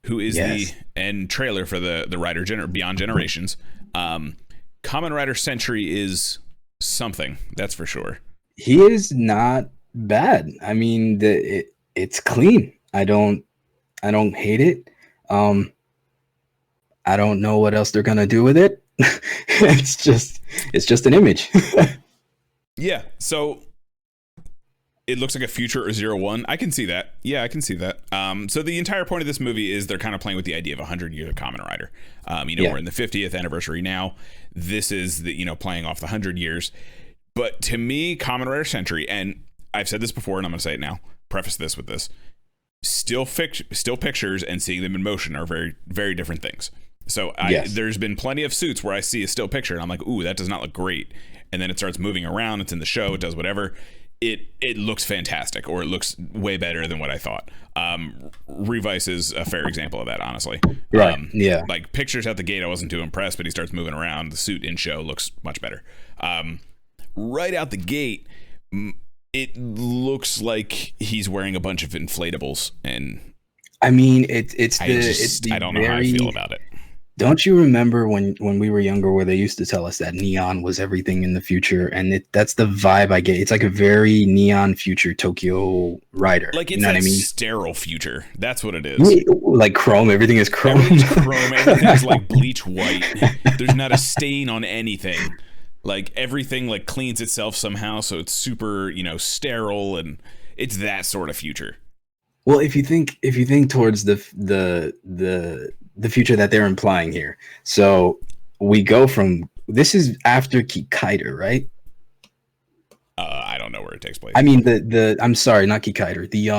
who is the end trailer for the Rider Beyond Generations. Kamen Rider Century is something, that's for sure. He is not bad. I mean, it's clean. I don't hate it. I don't know what else they're gonna do with it. It's just an image. Yeah. So it looks like a future or 01. I can see that. Yeah, I can see that. So the entire point of this movie is they're kind of playing with the idea of 100 years of Kamen Rider. We're in the 50th anniversary now. This is playing off the 100 years. But to me, Kamen Rider Century, and I've said this before, and I'm going to say it now. Preface this with this: still pictures and seeing them in motion are very, very different things. So there's been plenty of suits where I see a still picture and I'm like, ooh, that does not look great. And then it starts moving around. It's in the show. It does whatever. It looks fantastic, or it looks way better than what I thought. Revice is a fair example of that, honestly. Right. Like pictures at the gate, I wasn't too impressed, but he starts moving around. The suit in show looks much better. Right out the gate, it looks like he's wearing a bunch of inflatables, and I mean, I don't know how I feel about it. Don't you remember when we were younger, where they used to tell us that neon was everything in the future, and that's the vibe I get. It's like a very neon future Tokyo Rider. Like it's sterile future. That's what it is. Like chrome, everything is chrome. Everything's chrome. Everything is like bleach white. There's not a stain on anything. Like everything like cleans itself somehow, so it's super, sterile, and it's that sort of future. Well, if you think towards the future that they're implying here, so we go from this is after Kikaider, right? I don't know where it takes place. I mean the I'm sorry, not Kikaider. The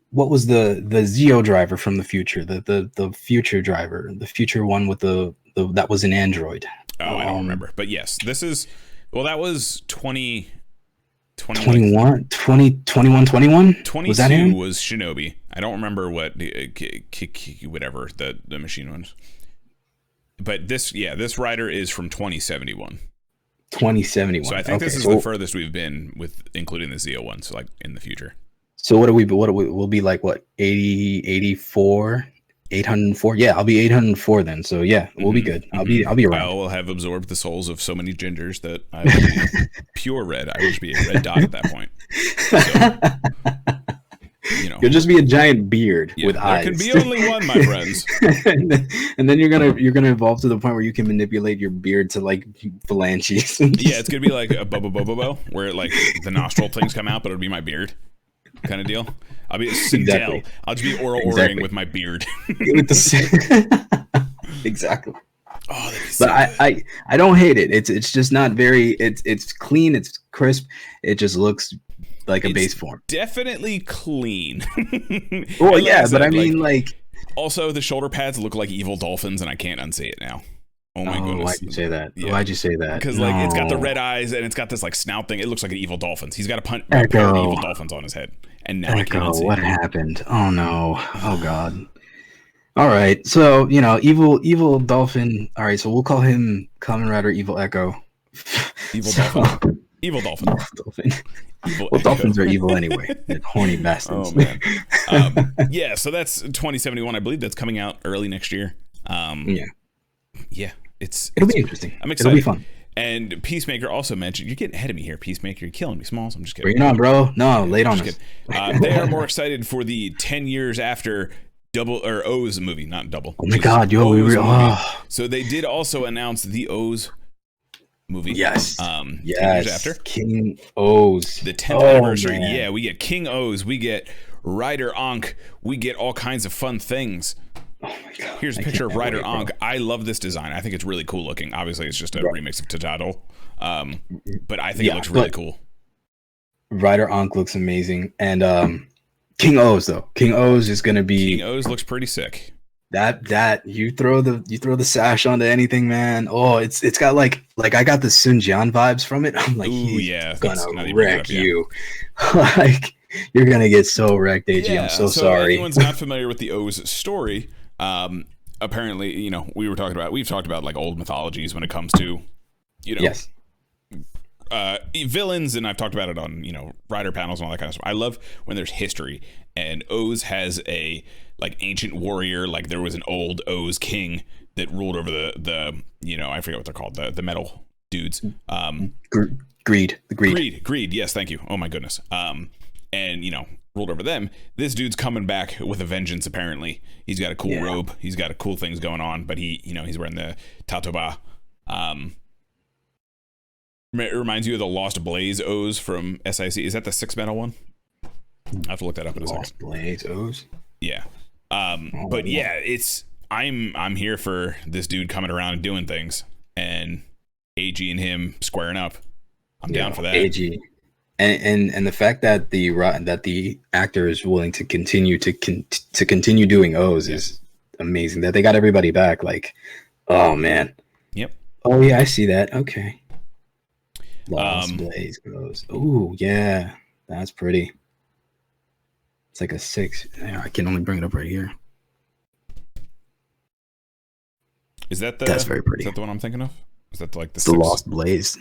what was the Zeo driver from the future? The future driver, the future one with the that was an android. Oh, I don't remember. But yes, this is, that was 21. 22 was that him? Was Shinobi. I don't remember what whatever the machine was. But this rider is from 2071. 2071. So I think this is the furthest we've been with including the Zeo one, so like in the future. So we'll be like what, 80, 84? 804. Yeah, I'll be 804 then. So yeah, we'll be good. I'll be around. I will have absorbed the souls of so many gingers that I will be pure red. I will just be a red dot at that point. So, you'll just be a giant beard with eyes. There can be only one, my friends. and then you're gonna evolve to the point where you can manipulate your beard to like phalanges. Yeah, it's gonna be like a bobo, where like the nostril things come out, but it'll be my beard. Kind of deal. I'll be a Sindel. Exactly. I'll just be oral-oring with my beard. Exactly. Oh, so but I don't hate it. It's just not very. It's clean. It's crisp. It just looks like a base form. Definitely clean. Well, yeah, but I mean, like. Also, the shoulder pads look like evil dolphins, and I can't unsee it now. Oh my goodness! Why'd you say that? Yeah. Why'd you say that? Because like it's got the red eyes and it's got this like snout thing. It looks like an evil dolphin. He's got a pair of evil dolphins on his head. And now Echo, what happened? Oh no! Oh god! All right, so evil dolphin. All right, so we'll call him Kamen Rider Evil Echo. Dolphin. Evil dolphin. Dolphins are evil anyway. They're horny bastards. Oh man. Yeah, so that's 2071. I believe that's coming out early next year. Yeah, it'll be interesting. I'm excited. It'll be fun. And Peacemaker also mentioned, you're getting ahead of me here, Peacemaker. You're killing me, Smalls. I'm just kidding. Bring it on, bro. No, late on us. They are more excited for the 10 years after O's movie, not Double. Oh my god, yo, we were. So they did also announce the O's movie. Yes. 10 years after. King O's. The 10th anniversary. Man. Yeah, we get King O's. We get Rider Ankh. We get all kinds of fun things. Oh my god! Here's a picture of Rider Ankh. I love this design. I think it's really cool looking. Obviously, it's just a remix of Tadadol, but I think it looks really cool. Rider Ankh looks amazing, and King O's though. King O's is gonna be. King O's looks pretty sick. That you throw the sash onto anything, man. Oh, it's got like I got the Sun Jian vibes from it. I'm like, he's gonna wreck you. Like you're gonna get so wrecked, AG. I'm so sorry. If anyone's not familiar with the O's story. Apparently, we've talked about like old mythologies when it comes to, yes. Villains, and I've talked about it on, Rider panels and all that kind of stuff. I love when there's history, and O's has a like ancient warrior, like there was an old O's king that ruled over the I forget what they're called, the metal dudes. Greed. Yes, thank you. Oh my goodness. And ruled over them. This dude's coming back with a vengeance. Apparently, he's got a cool robe. He's got cool things going on. But he's wearing the tatoba. It reminds you of the Lost Blaze O's from SIC. Is that the 6-metal one? I have to look that up in a second. Lost Blaze O's? Yeah. But yeah, I'm here for this dude coming around and doing things, and AG and him squaring up. I'm down for that. AG. And the fact that the actor is willing to continue doing O's is amazing. That they got everybody back. Like, oh man. Yep. Oh yeah, I see that. Okay. Lost Blaze goes. Ooh, yeah, that's pretty. It's like a 6. I can only bring it up right here. That's very pretty. Is that the one I'm thinking of? Is that like the Lost Blaze?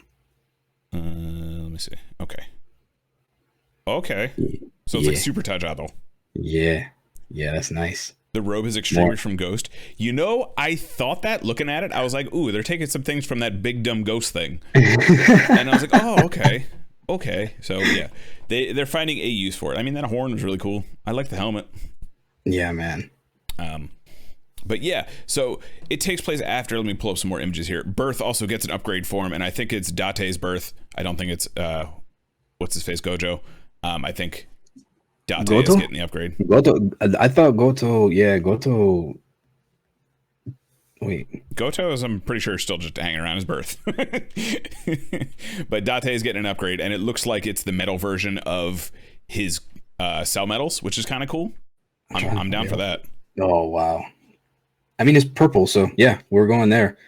Let me see. Okay. So it's like super tajado. Yeah, that's nice. The robe is extremely from Ghost. You know, I thought that looking at it, I was like, ooh, they're taking some things from that big dumb Ghost thing. And I was like, oh, okay. So yeah, they're finding a use for it. I mean, that horn was really cool. I like the helmet. Yeah, man. But yeah, so it takes place after. Let me pull up some more images here. Birth also gets an upgrade form, and I think it's Date's birth. I don't think it's what's his face, Gojo. I think Date is getting the upgrade. Goto. I thought Goto. Yeah, Goto. Wait. Goto is, I'm pretty sure, still just hanging around his birth. But Date is getting an upgrade, and it looks like it's the metal version of his cell metals, which is kind of cool. I'm down for that. Oh wow. I mean, it's purple, so yeah, we're going there.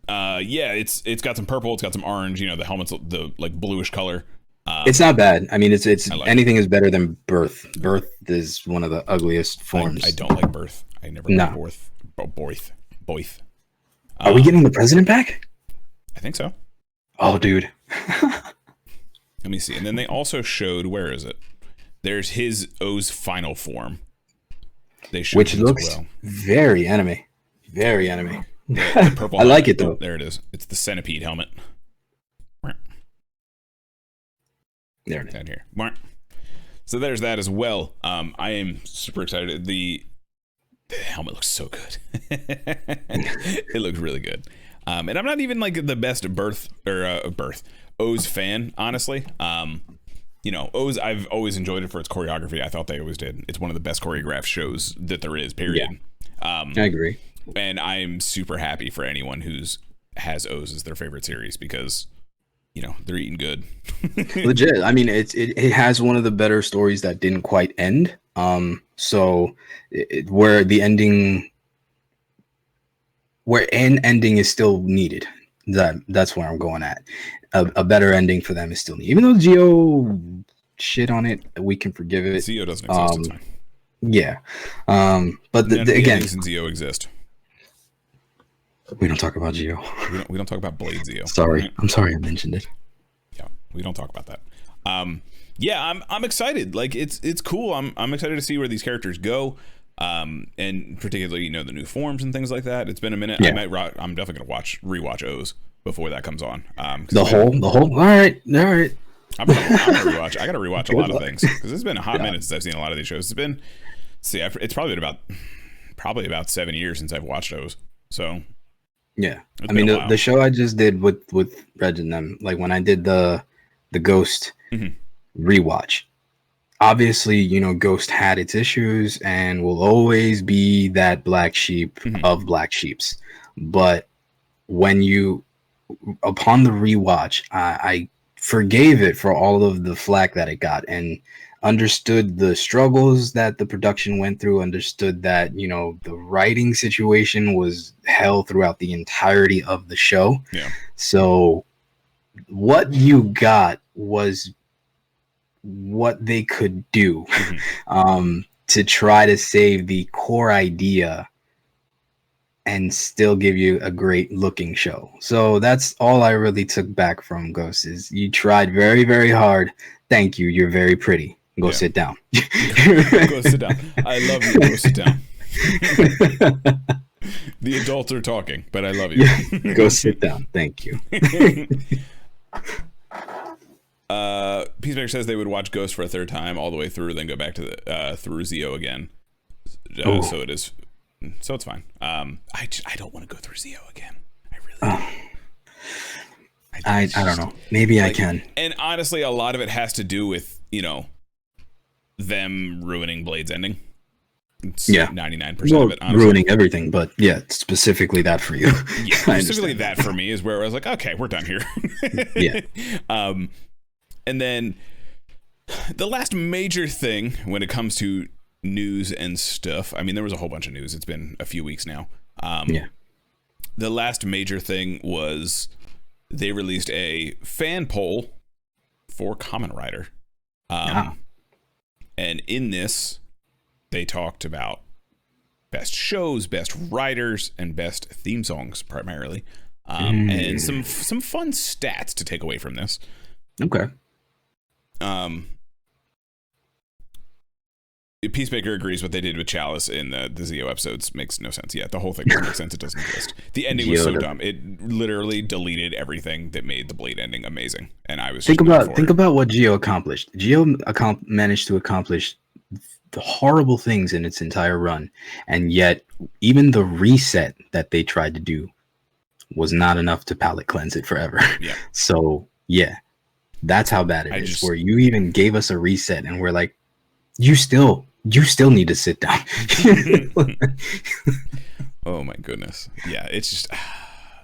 Yeah, it's got some purple, it's got some orange. You know, the helmet's the like bluish color. It's not bad. I mean, it's anything is better than Birth. Birth is one of the ugliest forms. I don't like Birth. I never like Boith. Are we getting the president back? I think so. Oh, dude. Let me see. And then they also showed, where is it? There's his O's final form. They showed, which looks very anime. Very anime. The purple I like it though. There it is. It's the centipede helmet. There it is. Down here. So there's that as well. I am super excited. The helmet looks so good. It looks really good. And I'm not even like the best O's fan, honestly. You know, O's, I've always enjoyed it for its choreography. I thought they always did. It's one of the best choreographed shows that there is, period. Yeah. I agree. And I'm super happy for anyone has O's as their favorite series, because, you know, they're eating good. Legit. I mean, it has one of the better stories that didn't quite end. So where the ending, where an ending is still needed. That's where I'm going at. A better ending for them is still needed. Even though Geo shit on it, we can forgive it. Zio doesn't exist. It's fine. Yeah. But again, and Zio exist. We don't talk about Geo. We don't talk about Blade Zio. Sorry. I'm sorry I mentioned it. Yeah, we don't talk about that. Yeah, I'm excited. Like it's cool. I'm excited to see where these characters go. And particularly, you know, the new forms and things like that. It's been a minute. Yeah. I'm definitely gonna rewatch O's before that comes on. The whole. All right. I'm gonna rewatch. I gotta rewatch a lot of things, because it's been a hot minute since I've seen a lot of these shows. It's been, it's probably been about 7 years since I've watched O's. So yeah, I mean the show I just did with Reg and them, like when I did the Ghost rewatch. Obviously, you know, Ghost had its issues and will always be that black sheep of black sheeps. But when upon the rewatch, I forgave it for all of the flack that it got, and understood the struggles that the production went through, understood that, you know, the writing situation was hell throughout the entirety of the show. Yeah. So what you got was what they could do to try to save the core idea and still give you a great looking show. So that's all I really took back from Ghost, is you tried very, very hard. Thank you. You're very pretty. Go sit down. Go sit down. I love you. Go sit down. The adults are talking, but I love you. Yeah. Go sit down. Thank you. Peacemaker says they would watch Ghost for a third time all the way through, then go back to the through Zio again. So it is. So it's fine. I don't want to go through Zio again. I really don't. I don't know. Maybe I can. And honestly, a lot of it has to do with, them ruining Blade's ending. It's 99% of it, honestly. Ruining everything, but yeah, specifically that for you. Yeah, specifically that for me is where I was like, okay, we're done here. Yeah. And then the last major thing when it comes to news and stuff, I mean, there was a whole bunch of news. It's been a few weeks now. The last major thing was they released a fan poll for Kamen Rider. And in this, they talked about best shows, best writers, and best theme songs primarily. And some fun stats to take away from this. Okay. Peacemaker agrees what they did with Chalice in the Zio episodes makes no sense. Yeah, the whole thing doesn't make sense. It doesn't exist. The ending was so dumb. It literally deleted everything that made the Blade ending amazing. And I was think about what Geo accomplished. Geo managed to accomplish the horrible things in its entire run, and yet even the reset that they tried to do was not enough to palate cleanse it forever. Yeah. So yeah, that's how bad it is. Where you even gave us a reset, and we're like, you still need to sit down. Oh my goodness. Yeah, it's just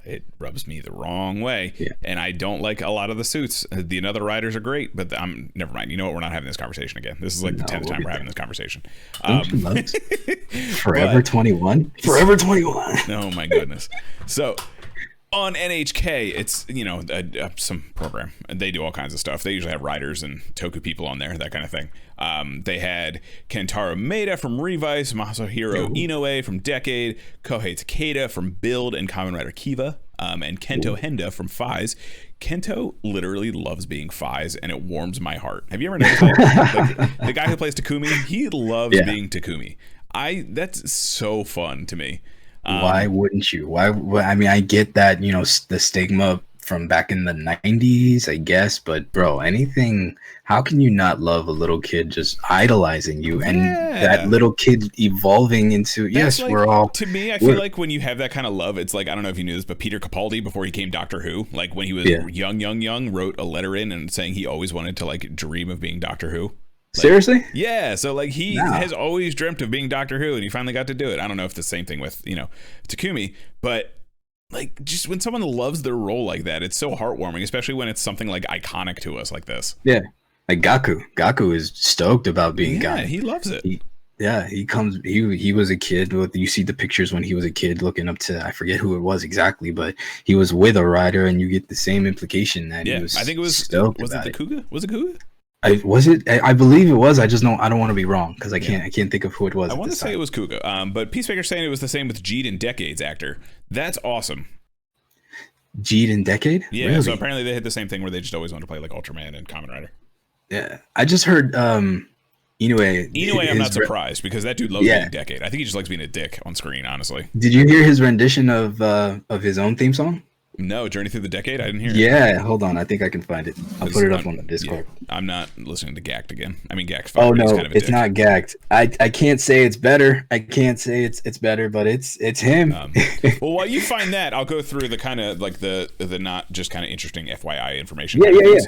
it rubs me the wrong way. Yeah. And I don't like a lot of the suits. The other riders are great, but I'm never mind. You know what? We're not having this conversation again. This is like the 10th time we're having this conversation. Forever 21. Forever 21. Oh my goodness. So on NHK, it's, some program. They do all kinds of stuff. They usually have writers and toku people on there, that kind of thing. They had Kentaro Maeda from Revice, Masahiro Inoue from Decade, Kohei Takeda from Build and Kamen Rider Kiva, and Kento Henda from Fize. Kento literally loves being Fize, and it warms my heart. Have you ever noticed that? Like, the guy who plays Takumi, he loves being Takumi. That's so fun to me. Why wouldn't you? Why? I mean, I get that, the stigma from back in the 90s, I guess, but bro, how can you not love a little kid just idolizing you and that little kid evolving into, to me, I feel like when you have that kind of love, it's like, I don't know if you knew this, but Peter Capaldi, before he came Doctor Who, like when he was young, wrote a letter in and saying he always wanted to like dream of being Doctor Who. Seriously? Yeah, so like he has always dreamt of being Doctor Who, and he finally got to do it. I don't know if the same thing with, Takumi, but like just when someone loves their role like that, it's so heartwarming, especially when it's something like iconic to us like this. Yeah, like Gaku is stoked about being Guy. He loves it. He was a kid. You see the pictures when he was a kid looking up to, I forget who it was exactly, but he was with a rider, and you get the same implication that he was. I think it was. Stoked was it the Kuga? Was it Kuga? I believe it was. I just know I don't want to be wrong because I can't think of who it was. I want to say it was Kuga. But Peacemaker's saying it was the same with Jeed and Decade's actor. That's awesome. Jeed and Decade? Yeah. Really? So apparently they had the same thing where they just always wanted to play like Ultraman and Kamen Rider. Yeah, I just heard Inoue. I'm not surprised because that dude loves being Decade. I think he just likes being a dick on screen. Honestly. Did you hear his rendition of his own theme song? No, Journey Through the Decade? I didn't hear it. Yeah, hold on. I think I can find it. I'll put it up on the Discord. Yeah, I'm not listening to Gacked again. I mean, Gacked. Oh, no, it's not Gacked. I can't say it's better. I can't say it's better, but it's him. Well, while you find that, I'll go through the kind of like the not just kind of interesting FYI information. Yeah.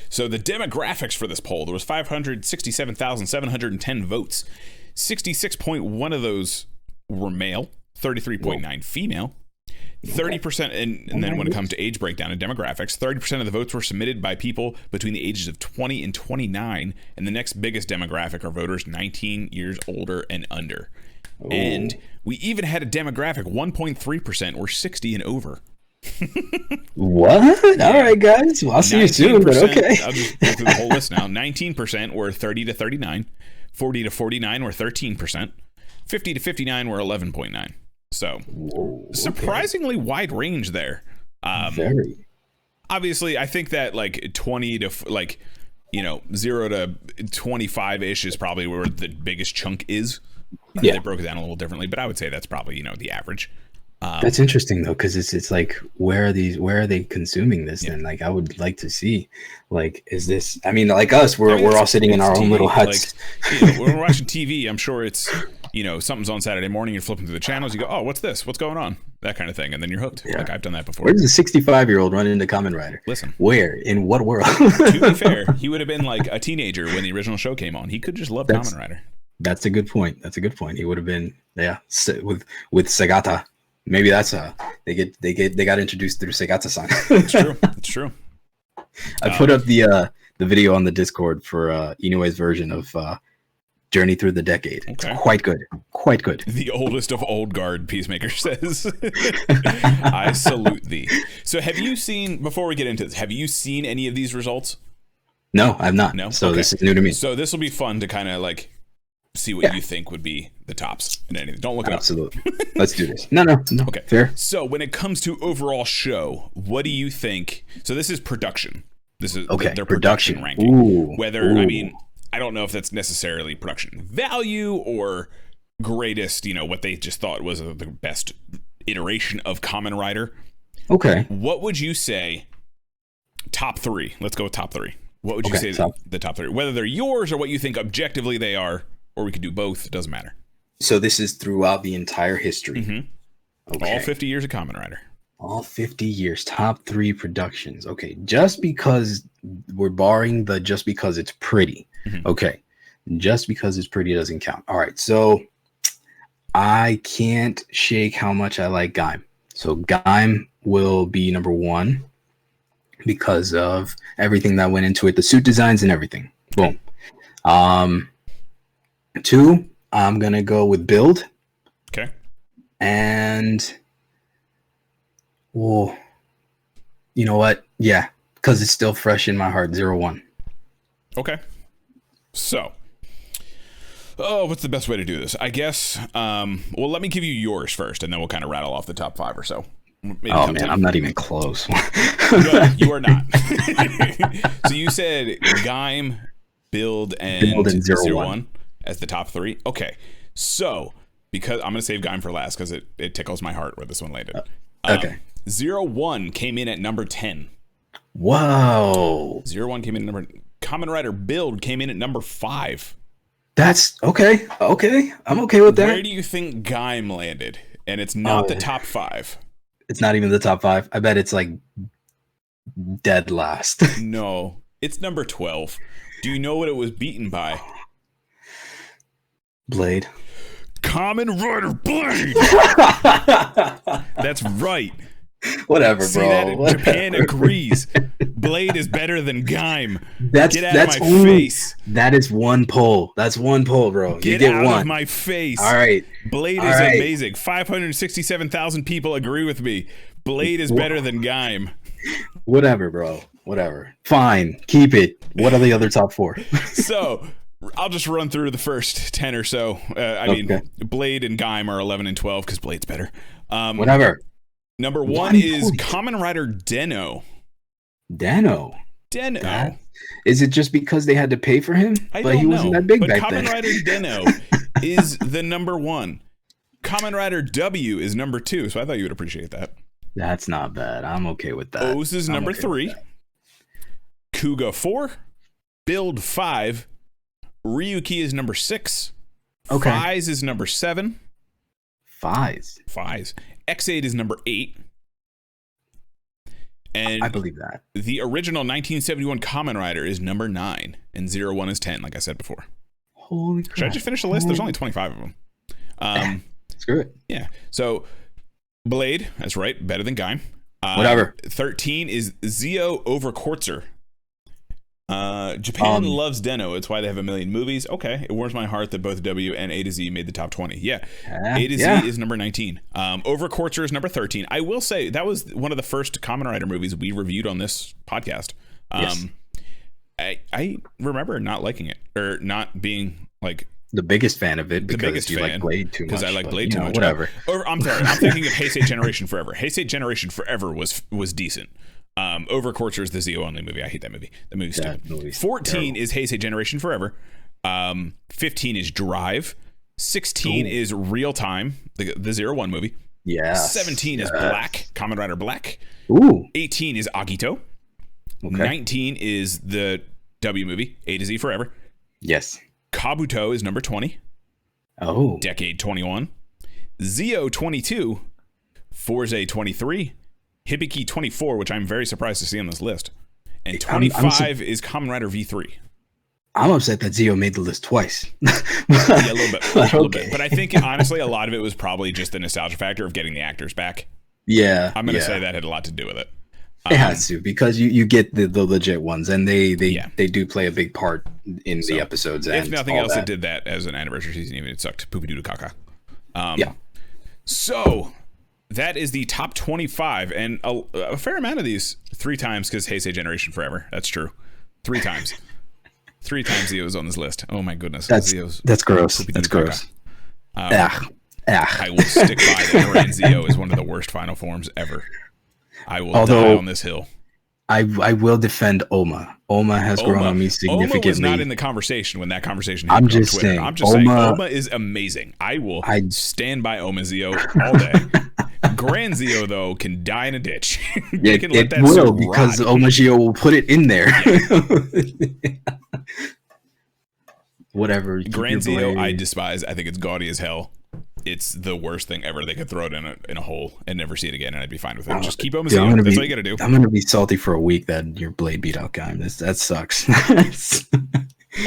So the demographics for this poll, there was 567,710 votes. 66.1 of those were male, 33.9 female. 30%, and then when it comes to age breakdown and demographics, 30% of the votes were submitted by people between the ages of 20 and 29, and the next biggest demographic are voters 19 years older and under. Oh. And we even had a demographic 1.3% or 60 and over. What? Yeah. All right, guys. Well, I'll see you soon, but okay. I'll just go through the whole list now. 19% were 30 to 39, 40 to 49 were 13%, 50 to 59 were 11.9. So surprisingly wide range there. Very. Obviously, I think that like 20 to 0 to 25 ish is probably where the biggest chunk is. They broke it down a little differently, but I would say that's probably the average. That's interesting though, because it's like where are they consuming this? And like I would like to see, like, is this? I mean, like us, we're all sitting in our own little huts. Like, when we're watching TV, I'm sure it's something's on Saturday morning. You're flipping through the channels. You go, oh, what's this? What's going on? that kind of thing, and then you're hooked. Yeah. Like I've done that before. Where does a 65-year-old run into Kamen Rider? Listen, where? In what world? To be fair, he would have been like a teenager when the original show came on. He could just love Kamen Rider. That's a good point. He would have been with Segata. Maybe that's they got introduced through Segata-san. It's true. I put up the video on the Discord for Inoue's version of Journey Through the Decade. It's quite good. The oldest of old guard, Peacemaker says. I salute thee. So have you seen, before we get into this, have you seen any of these results? No, I've not. No? So this is new to me. So this will be fun to kind of like see what you think would be the tops in anything. Don't look it up. Absolutely. Let's do this. No. Okay. Fair. So when it comes to overall show, what do you think? So this is production. This is their production ranking. Ooh. I don't know if that's necessarily production value or greatest, what they just thought was the best iteration of Kamen Rider. Okay. What would you say top three? Let's go with top three. What would you say the top three? Whether they're yours or what you think objectively they are, or we could do both. It doesn't matter. So this is throughout the entire history. Mm-hmm. Okay. All 50 years of Kamen Rider. All 50 years, top 3 productions. Okay, just because we're barring the just because it's pretty. Mm-hmm. Okay, just because it's pretty doesn't count. All right, so I can't shake how much I like Gaim. So Gaim will be number 1 because of everything that went into it, the suit designs and everything. Boom. 2, I'm gonna go with Build. Okay. And well, you know what? Yeah, because it's still fresh in my heart. 01. Okay. So, what's the best way to do this? I guess. Well, let me give you yours first, and then we'll kind of rattle off the top 5 or so. Maybe man, 10. I'm not even close. You are not. So you said Gaim, Build, and 01 as the top 3. Okay. So because I'm gonna save Gaim for last because it tickles my heart where this one landed. Okay. 01 came in at number 10. Whoa. 01 came in at number. Kamen Rider Build came in at number 5. That's okay. Okay, I'm okay with that. Where do you think Gaim landed? And it's not the top 5. It's not even the top 5. I bet it's like dead last. No, it's number 12. Do you know what it was beaten by? Blade. Kamen Rider Blade. That's right. Whatever, See bro. That? Whatever. Japan agrees. Blade is better than Gaim. Get out of my face. That is one poll. That's one poll, bro. Get out of my face. All right. Blade is amazing. 567,000 people agree with me. Blade is better than Gaim. Whatever, bro. Whatever. Fine. Keep it. What are the other top 4? So I'll just run through the first 10 or so. I mean, Blade and Gaim are 11 and 12 because Blade's better. Whatever. Number 1 is Kamen Rider Den-O. Den-O. Is it just because they had to pay for him? I but don't he wasn't that big but back Kamen then. Rider Den-O is the number 1. Kamen Rider W is number 2, so I thought you would appreciate that. That's not bad. I'm okay with that. O's is number 3. Kuga 4. Build 5. Ryuki is number 6. Okay. Fies is number 7. Fies. X8 is number 8. And I believe that. The original 1971 Kamen Rider is number 9. And 01 is 10, like I said before. Holy crap. Should I just finish the list? There's only 25 of them. Screw it. Yeah. So Blade, that's right, better than Gaim. Whatever. 13 is Zio over Quartzer. Japan loves Den-O. It's why they have a million movies. Okay, it warms my heart that both W and A to Z made the top 20. Yeah. A to Z is number 19. Over Quartzer is number 13. I will say that was one of the first Kamen Rider movies we reviewed on this podcast. Yes. I remember not liking it or not being like the biggest fan of it because you like Blade too much. Because I like Blade too much. Whatever. Or I'm sorry, I'm thinking of Heisei Generation Forever. Heisei Generation Forever was decent. Over Quartzer is the Zio only movie. I hate that movie. The movie's stupid. 14 is Heisei Generation Forever. 15 is Drive. 16 is Real Time, the 01 movie. Yeah. 17 is Black, Kamen Rider Black. Ooh. 18 is Agito. Okay. 19 is the W movie, A to Z Forever. Yes. Kabuto is number 20. Oh. Decade 21. Zio 22. Forza 23, Hibiki 24, which I'm very surprised to see on this list, and 25 is Kamen Rider V3. I'm upset that Zio made the list twice. Yeah, a little bit. But I think, honestly, a lot of it was probably just the nostalgia factor of getting the actors back. Yeah. I'm going to say that had a lot to do with it. It has to, because you get the legit ones, and they do play a big part in the episodes. If nothing else, it did that as an anniversary season, even it sucked. Poopy doo caca. Yeah. So that is the top 25, and a fair amount of these 3 times, because Heisei Generation Forever. That's true. 3 times. 3 times Zio's on this list. Oh my goodness. That's gross. That's gross. I will stick by that Grand Zio is one of the worst final forms ever. I will die on this hill. I will defend Oma. Oma has grown on me significantly. Oma was not in the conversation when that conversation happened on Twitter. I'm just saying Oma is amazing. I will stand by Oma Zio all day. Grand Zio, though, can die in a ditch. It will, because Oma Zio will put it in there. Yeah. Whatever. Grand Zio, I despise. I think it's gaudy as hell. It's the worst thing ever. They could throw it in a hole and never see it again, and I'd be fine with it. Just keep Oma Zio. That's all you got to do. I'm gonna be salty for a week that your blade beat out guy. That sucks.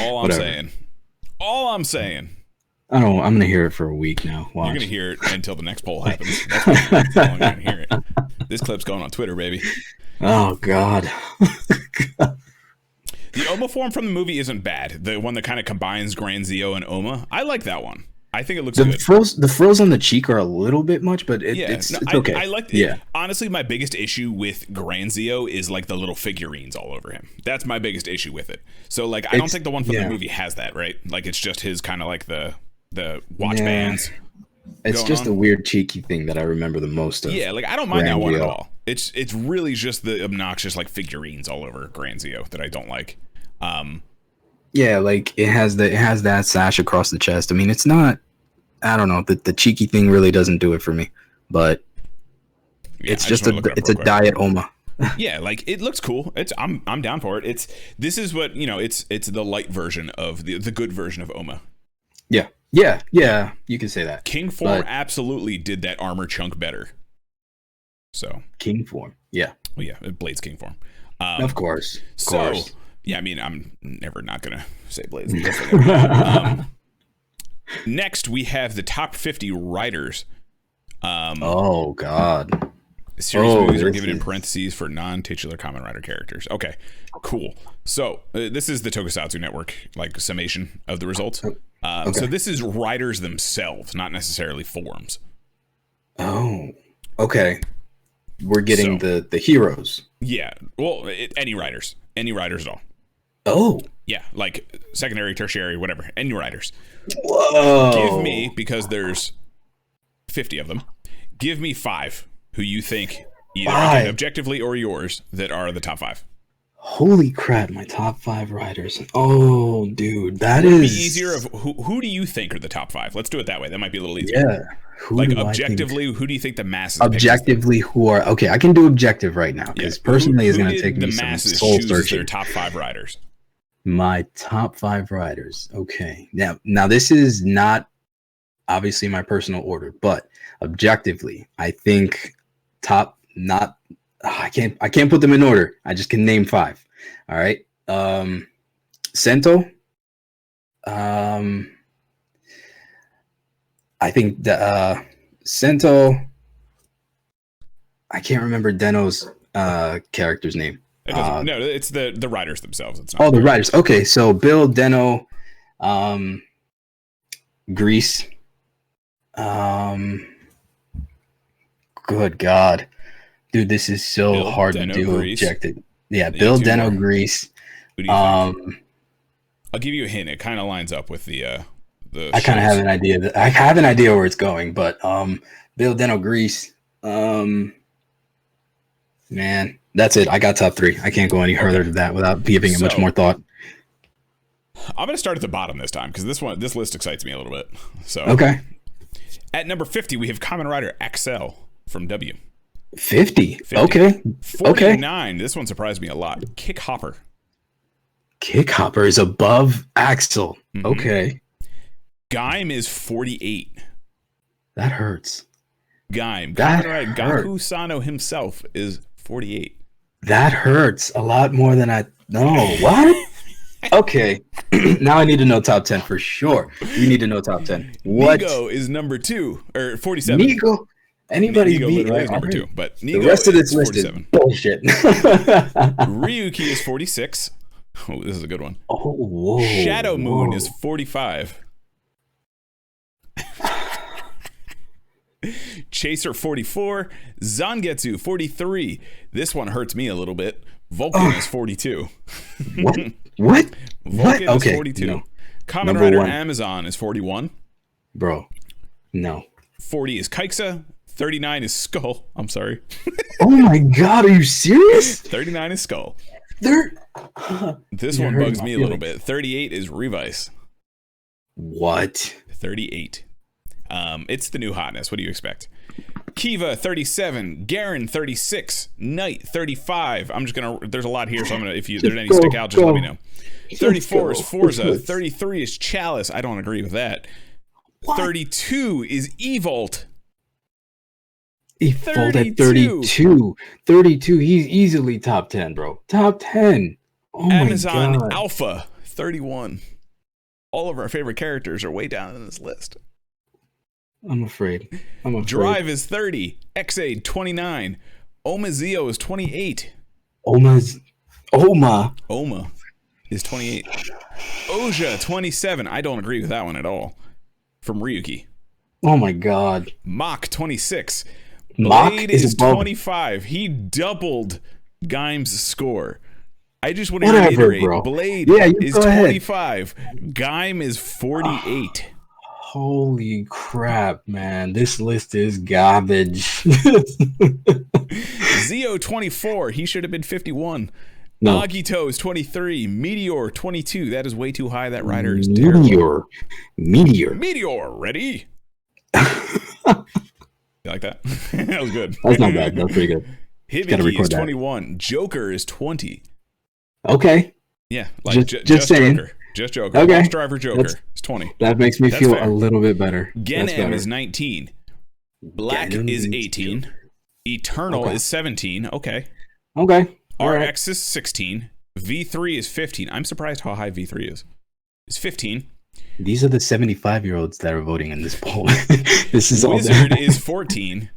All I'm saying. I'm gonna hear it for a week now. Watch. You're gonna hear it until the next poll happens. That's how long you're gonna hear it. This clip's going on Twitter, baby. Oh God. The Oma form from the movie isn't bad. The one that kind of combines Grand Zio and Oma. I like that one. I think it looks good. The frills on the cheek are a little bit much, but it's okay. I like it. Yeah. Honestly, my biggest issue with Grand Zio is like the little figurines all over him. That's my biggest issue with it. So like, I don't think the one from the movie has that, right? Like, it's just his kind of like the watch bands. It's just a weird cheeky thing that I remember the most of. Yeah, like I don't mind that one at all. It's really just the obnoxious like figurines all over Grand Zio that I don't like. Yeah, like it has that sash across the chest. I mean, it's not. I don't know. The cheeky thing really doesn't do it for me, but it's just a diet Oma. Yeah, like it looks cool. I'm down for it. This is what it's the light version of the good version of Oma. Yeah. You can say that. King form absolutely did that armor chunk better. So King form, yeah. Well, yeah, Blade's King form. Of course. Yeah, I mean, I'm never not gonna say Blade's. Next, we have the top 50 writers. Oh God. Series movies are given in parentheses for non-titular Kamen Rider characters. Okay, cool. So this is the Tokusatsu Network, like summation of the results. Okay. So this is writers themselves, not necessarily forms. Oh, okay. We're getting the heroes. Yeah. Well, any writers at all. Oh. Yeah, like secondary, tertiary, whatever. Any writers. Whoa. Give me, because there's 50 of them, give me 5 who you think, either again, objectively or yours, that are the top 5. Holy crap, my top 5 writers. Oh, dude, that is... Be easier of who do you think are the top 5? Let's do it that way. That might be a little easier. Yeah. Like objectively, who do you think the masses objectively who are... Okay, I can do objective right now, because personally it's going to take me some soul searching. Their top 5 writers. My top 5 writers. Okay. Now this is not obviously my personal order, but objectively, I think I can't put them in order. I just can name 5. All right. Sento. I think the Sento. I can't remember Deno's character's name. No, it's the writers themselves. It's not the writers. Okay, so Bill, Deno, Grease. Good God, dude, this is so Bill, hard Deno, to do. Grease. Objective. Yeah, Bill, Deno, Grease. I'll give you a hint. It kind of lines up with the. I kind of have an idea. I have an idea where it's going, but Bill, Deno, Grease. Man, that's it. I got top 3. I can't go any further to that without giving it much more thought. I'm going to start at the bottom this time because this list excites me a little bit. So okay. At number 50, we have Kamen Rider XL from W. 50. Okay. 49. This one surprised me a lot. Kick Hopper. Kick Hopper is above Axel. Mm-hmm. Okay. Gaim is 48. That hurts. Gaim. That Kamen Rider hurt. Gaku Sano himself is 48. That hurts a lot more than I know. What? Okay. Now I need to know top 10 for sure. We need to know top 10. What? Nigo is number 2 or 47. Nigo? Anybody Nigo beat literally is right? number 2, but The Nigo rest of is this list 47. is bullshit. Ryuki is 46. Oh, this is a good one. Oh, whoa. Shadow Moon whoa. is 45. Chaser 44. Zangetsu 43. This one hurts me a little bit. Vulcan is 42. What? What? Vulcan What? is Okay. 42. No. Kamen Number Rider 1. Amazon is 41. Bro. No. 40 is Kaixa. 39 is Skull. I'm sorry. Oh my god, are you serious? 39 is Skull. They're... This You're one hurting bugs my me a little feelings. bit. 38 is Revice. What? 38. It's the new hotness. What do you expect? Kiva 37, Garen 36, Knight 35. I'm just gonna. There's a lot here, so I'm gonna. If there's any stick out, just let me know. 34 is Forza. 33 is Chalice. I don't agree with that. What? 32 is Evolt. He folded 32. 32. He's easily top 10, bro. Top 10. Oh Amazon my god. Alpha 31. All of our favorite characters are way down in this list. I'm afraid. Drive is 30. Xaid 29. Omazeo is 28. Oma is 28. Oja 27. I don't agree with that one at all. From Ryuki. Oh my god. Mach 26. Mach Blade is is above. 25. He doubled Gaim's score. I just want to Whatever, reiterate. bro. Blade Yeah, you is go ahead. 25. Gaim is 48. Holy crap, man. This list is garbage. Zeo 24. He should have been 51. No. Agito is 23. Meteor 22. That is way too high. That rider is terrible. Meteor. Meteor, ready? You like that? That was good. That's not bad. That's pretty good. Hibiki is 21. Joker is 20. Okay. Yeah, like just saying. Joker. Just Joker. Okay. Lost Driver Joker is 20. That makes me feel fair. a little bit better. Genem is 19. Black is 18. Eternal is 17. Okay. Okay. RX is 16. V3 is 15. I'm surprised how high V3 is. It's 15. These are the 75-year-olds that are voting in this poll. This is Wizard is 14.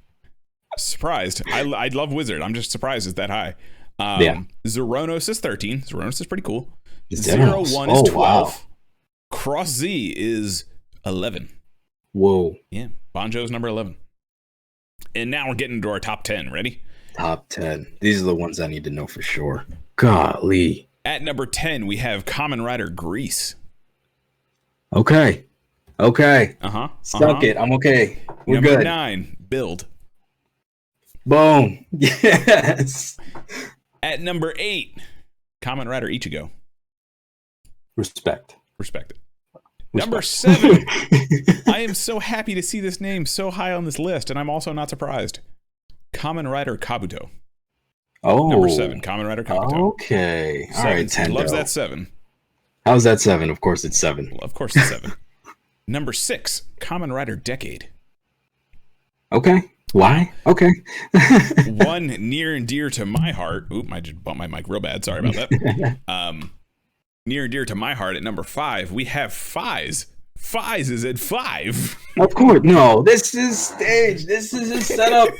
Surprised. I love Wizard. I'm just surprised it's that high. Zeronos is 13. Zeronos is pretty cool. Zeronos. 01 is 12. Wow. Cross Z is 11. Whoa. Yeah. Banjo's number 11. And now we're getting into our top 10. Ready? Top 10. These are the ones I need to know for sure. Golly. At number 10, we have Kamen Rider Grease. Okay. Uh-huh. Suck it. I'm okay. We're Number good. 9, Build. Boom. Yes. At number 8, Kamen Rider Ichigo. Respect. Respect it. Number 7, I am so happy to see this name so high on this list, and I'm also not surprised. Kamen Rider Kabuto. Oh. Number 7, Kamen Rider Kabuto. Okay. All 7. right, Tendo. Loves that 7. How's that 7? Of course it's 7. Well, of course it's 7. Number 6, Kamen Rider Decade. Okay. Why? Okay. One near and dear to my heart. Oop, I just bumped my mic real bad. Sorry about that. Near and dear to my heart at number 5, we have Fies. Fies is at 5. Of course. No, this is stage. This is a setup.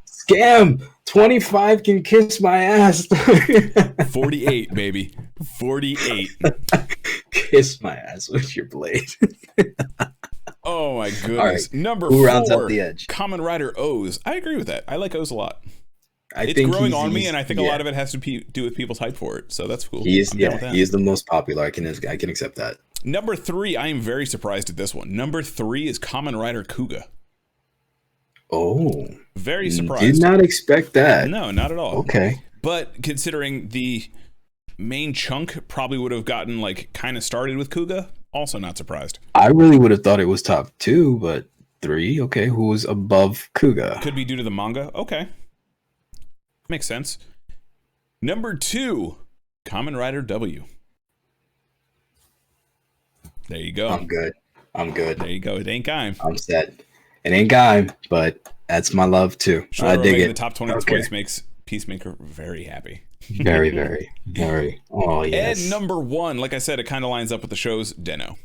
Scam. 25 can kiss my ass. 48, baby. 48. Kiss my ass with your blade. Oh my goodness. Right. Number Who 4, rounds up the edge? Kamen Rider O's. I agree with that. I like O's a lot. It's think growing on me, and I think a lot of it has to do with people's hype for it. So that's cool. He is, I'm down with that. he is the most popular. I can accept that. Number 3, I am very surprised at this one. Number 3 is Kamen Rider Kuga. Oh, Very surprised. Did not expect that. No, not at all. Okay. But considering the main chunk probably would have gotten like kind of started with Kuga, also not surprised. I really would have thought it was top 2, but 3. Okay, who was above Kuga? Could be due to the manga. Okay. Makes sense. Number 2, Kamen Rider W. There you go. I'm good. There you go. It ain't Gaim. I'm set. It ain't Gaim, but That's my love too. Sure, I dig it. The top 20 twice makes Peacemaker very happy. Very, very, very. Oh yes. And number 1, like I said, it kind of lines up with the show's Den-O.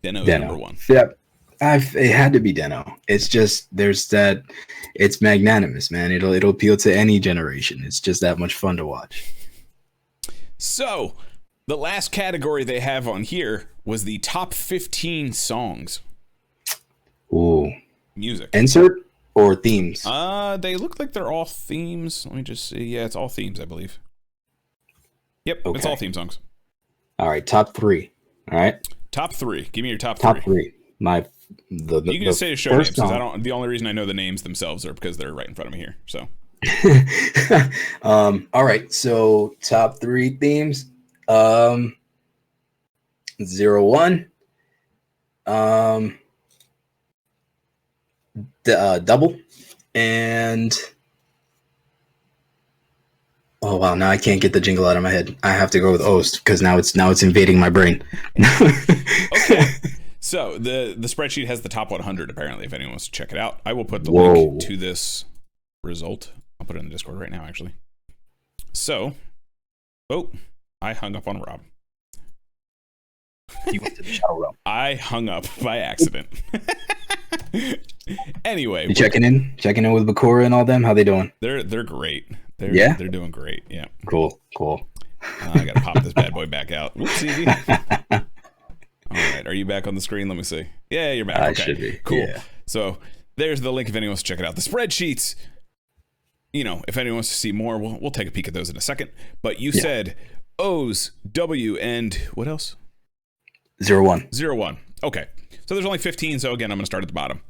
Den-O is number 1. Yep. It had to be Den-O. It's just it's magnanimous, man. It'll appeal to any generation. It's just that much fun to watch. So, the last category they have on here was the top 15 songs. Ooh. Music. Insert or themes? They look like they're all themes. Let me just see. Yeah, it's all themes, I believe. Yep, okay. It's all theme songs. All right, top 3. All right. Top 3. Give me your top 3. Top 3. You can just say the show names. The only reason I know the names themselves are because they're right in front of me here. So. All right. So top 3 themes. 01. Double, and oh wow, now I can't get the jingle out of my head. I have to go with Oast because now it's invading my brain. Okay. So the spreadsheet has the top 100 apparently. If anyone wants to check it out, I will put the link to this result. I'll put it in the Discord right now, actually. So, I hung up on Rob. You went to the shadow realm. I hung up by accident. Anyway, you checking in with Bakura and all them. How they doing? They're great. They're doing great. Yeah. Cool. I gotta pop this bad boy back out. Whoopsie. All right, are you back on the screen? Let me see. Yeah, you're back. I okay, should be. Cool. Yeah. So there's the link if anyone wants to check it out. The spreadsheets. If anyone wants to see more, we'll take a peek at those in a second. But you said O's, W, and what else? 01. 01. Okay. So there's only 15, so again, I'm going to start at the bottom.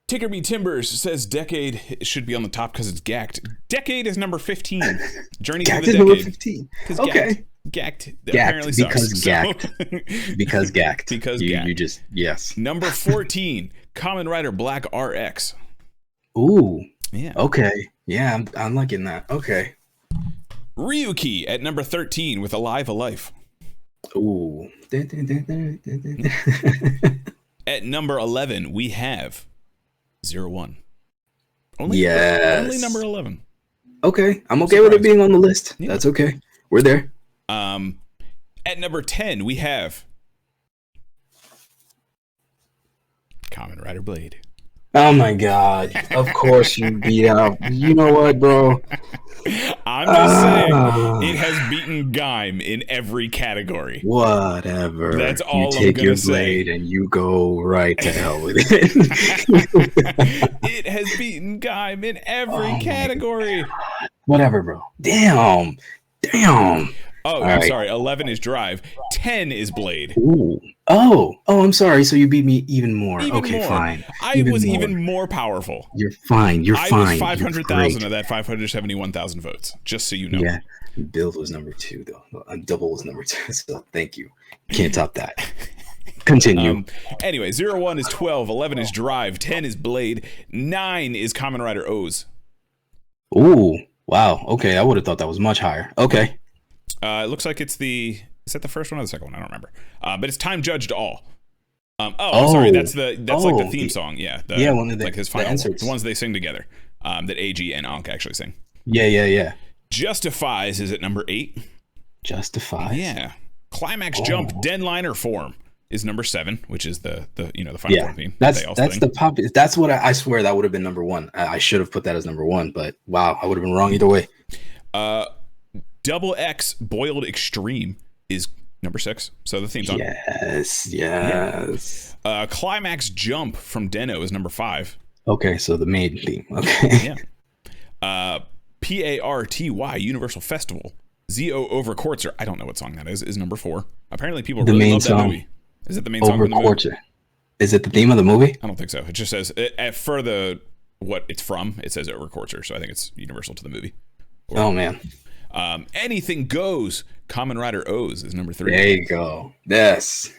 Tickerby Timbers says Decade should be on the top because it's gacked. Decade is number 15. Journey through the Decade. Number 15. Okay. Gacked apparently because sucks. Gacked. Because gacked. Because gacked. You just, yes. Number 14, Kamen Rider Black RX. Ooh. Yeah. Okay. Yeah, I'm liking that. Okay. Ryuki at number 13 with Alive a Life. Ooh. At number 11, we have 01. Only number 11. Okay. I'm okay with it being on the list. Yeah. That's okay. We're there. At number 10, we have Kamen Rider Blade. Oh my god. Of course you beat out. You know what, bro? I'm just saying, it has beaten Gaim in every category. Whatever. That's all I'm take gonna your say. blade and you go right to hell with it. It has beaten Gaim in every category. Whatever, bro. Damn. Oh, I'm sorry. 11 is Drive. 10 is Blade. Ooh. Oh, I'm sorry. So you beat me even more. Fine. I was even more powerful. You're fine. I was 500,000 of that 571,000 votes. Just so you know. Yeah. Build was number 2, though. Double was number 2. So thank you. Can't top that. Continue. Anyway, 01 is 12. 11 is Drive. 10 is Blade. 9 is Kamen Rider O's. Ooh. Wow. Okay. I would have thought that was much higher. Okay. It looks like is that the first one or the second one? I don't remember. But it's Time Judged All. I'm sorry. That's like the theme song. Yeah. One of the, like his final one, the ones they sing together. That AG and Ankh actually sing. Yeah. Justifies is at number 8. Justifies. Yeah. Climax Jump Denliner Form is number 7, which is the final form theme. That's the pop. That's what I swear that would have been number 1. I should have put that as number 1, but wow, I would have been wrong either way. Double X Boiled Extreme is number 6. So the theme's on. Yes. Yeah. Climax Jump from Den-O is number 5. Okay, so the main theme. Okay. Yeah. PARTY Universal Festival. ZO Over Quartzer. I don't know what song that is number 4. Apparently people really love that movie. Is it the main song of the movie? Is it the theme of the movie? I don't think so. It just says for what it's from, it says Over Quartzer, so I think it's universal to the movie. Oh man. Anything Goes, Kamen Rider O's is number 3. There you go. Yes.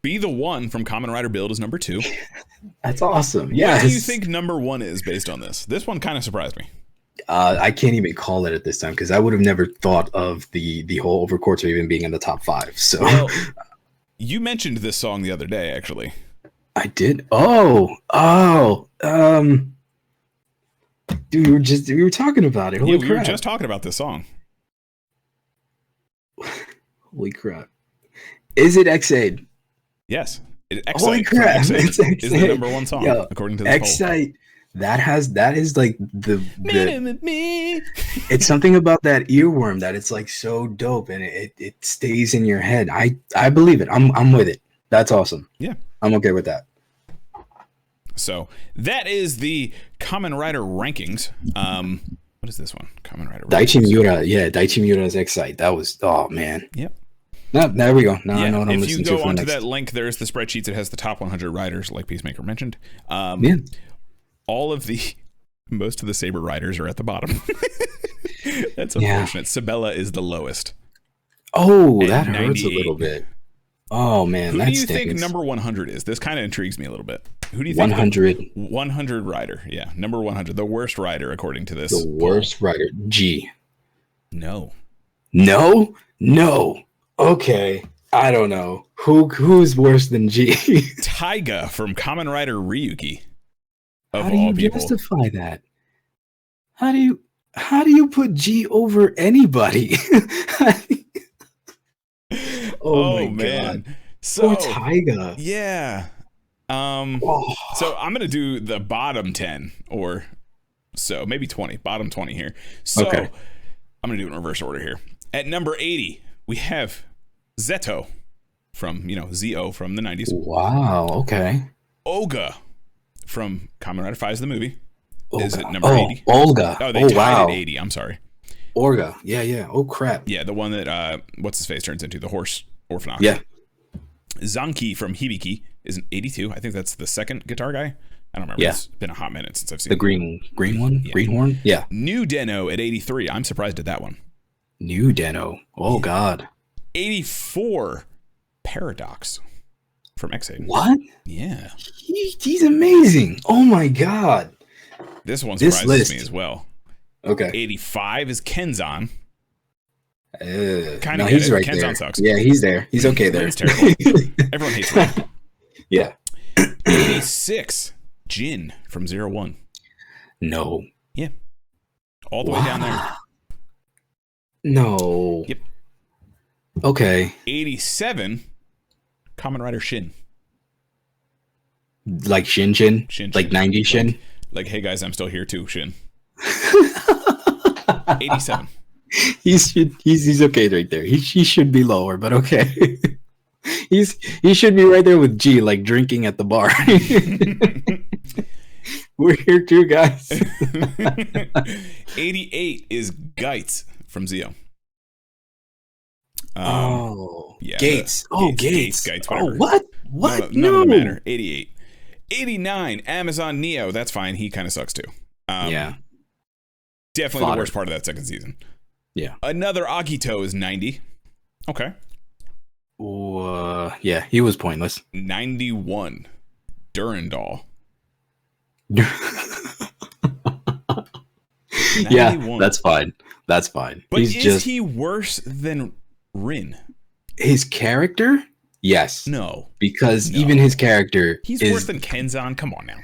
Be the One from Kamen Rider Build is number 2. That's awesome. Yes. What do you think number 1 is based on this? This one kind of surprised me. I can't even call it at this time because I would have never thought of the whole Over Quartzer even being in the top 5. So well, you mentioned this song the other day, actually. I did. Dude, we were talking about it. Holy crap. We were just talking about this song. Holy crap. Is it X-Aid? Yes. Holy crap. It's is the number one song, according to this X-Aid. That is like the it's something about that earworm that it's like so dope and it stays in your head. I believe it. I'm with it. That's awesome. Yeah. I'm okay with that. So that is the Kamen Rider rankings. What is this one? Kamen Rider Daichi Miura. Yeah, Daichi Miura's X-Site. That was, oh man. Yep. No, there we go. Now I know what I'm listening to. If you go onto next. that link, there's the spreadsheet that has the top 100 riders, like Peacemaker mentioned. Most of the Saber riders are at the bottom. That's unfortunate. Sabella is the lowest. Oh, that hurts a little bit. Oh man, who do you think number 100 is? This kind of intrigues me a little bit. Who do you think? 100 rider. Yeah, number 100, the worst rider according to this. The worst rider, G. No. Okay, I don't know. Who's worse than G? Taiga from Kamen Rider Ryuki. How do you justify that? How do you put G over anybody? Oh my man. God. So Taiga. Yeah. So I'm gonna do the bottom 10 or so, maybe 20, bottom 20 here. So I'm gonna do it in reverse order here. At number 80, we have Zeto from Z-O from the 90s. Wow, okay. Olga from Kamen Rider 5 is the movie. Olga. Is it number 80? Olga. Oh, they tied at 80. I'm sorry. Olga. Yeah. Oh crap. Yeah, the one that what's his face turns into, the horse orphan. Yeah. Zanki from Hibiki is an 82. I think that's the second guitar guy. I don't remember. Yeah. It's been a hot minute since I've seen the green one. Yeah. Greenhorn. Yeah. New Deno at 83. I'm surprised at that one. New Deno. Oh God. 84. Paradox from X-Aid. What? Yeah. He's amazing. Oh my God. This one surprises me as well. Okay. 85 is Kenzan. Kind of. He's right Kenzan there. Sucks. Yeah, he's there. He's okay there. He's terrible. Everyone hates him. Yeah. 86 Jin from 01. No. Yeah. All the way down there. No. Yep. Okay. 87 Kamen Rider Shin. Like Shin. Like 90 Shin. Like, hey guys, I'm still here too, Shin. 87. He's okay right there. He should be lower, but okay. He should be right there with G, like drinking at the bar. We're here too, guys. 88 is Geitz from Zio. Yeah, Gates. Gates. Whatever. What? What? None of them matter. 88. 89, Amazon Neo. That's fine. He kind of sucks too. Yeah. Definitely the worst part of that second season. Yeah. Another Akito is 90. Okay. Yeah, he was pointless. 91, Durandal. Yeah, that's fine. But is he worse than Rin? His character? Yes. No. Because even his character He's worse than Kenzan. Come on now.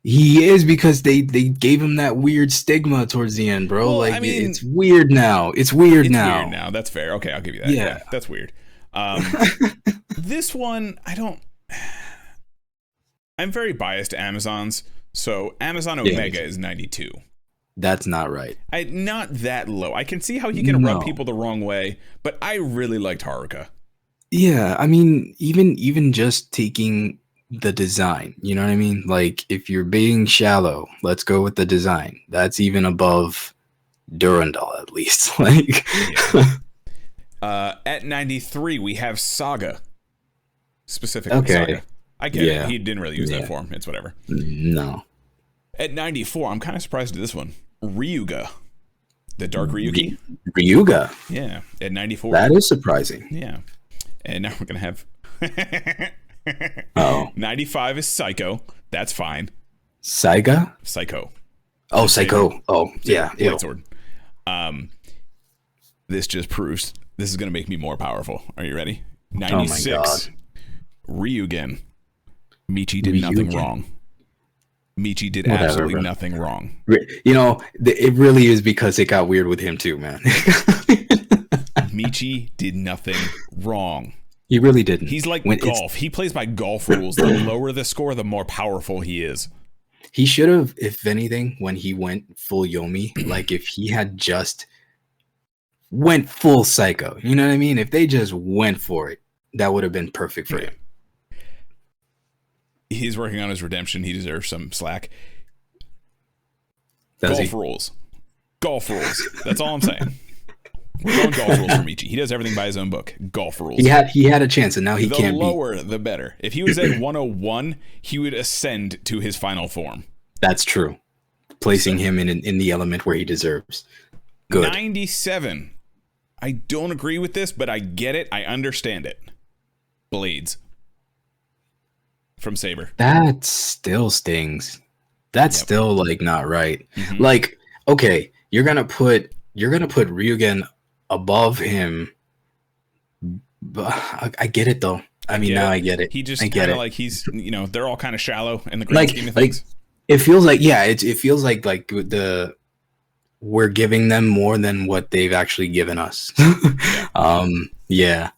He is, because they gave him that weird stigma towards the end, bro. Well, like, I mean, it's weird now. It's weird now. That's fair. Okay, I'll give you that. Yeah, that's weird. This one, I'm very biased to Amazon's. So Amazon Omega is 92. That's not right. Not that low. I can see how he can rub people the wrong way, but I really liked Haruka. Yeah, I mean, even just taking the design, you know what I mean? Like, if you're being shallow, let's go with the design. That's even above Durandal, at least. Like, at 93, we have Saga. Specifically, Saga. I get it. He didn't really use that form. It's whatever. No. At 94, I'm kind of surprised at this one. Ryuga. The Dark Ryuki. Ryuga. Yeah. At 94. That is surprising. Yeah. And now we're going to have... 95 is Psycho. That's fine. Psycho. Oh, Psycho. Oh, yeah. Blade sword. This just proves this is going to make me more powerful. Are you ready? 96. Oh my God. Ryugen. Michi did nothing wrong. Michi did absolutely nothing wrong. You know, it really is because it got weird with him too, man. Michi did nothing wrong. He really didn't. He's like golf. He plays by golf rules. The lower the score, the more powerful he is. He should have, if anything, when he went full Yomi, like if he had just went full Psycho, you know what I mean? If they just went for it, that would have been perfect for him. He's working on his redemption. He deserves some slack. Golf rules. Golf rules. That's all I'm saying. We're going golf rules for Michi. He does everything by his own book. Golf rules. He had a chance, and now he can't. The lower, the better. If he was at 101, he would ascend to his final form. That's true. Placing him in the element where he deserves. Good. 97. I don't agree with this, but I get it. I understand it. Blades. From Saber. That still stings. That's still like not right. Mm-hmm. Like, okay, you're gonna put Ryugen above him. But I get it though. I mean, now I get it. He just kind of like he's, you know, they're all kind of shallow in the grand scheme of things. It feels like it feels like we're giving them more than what they've actually given us. No,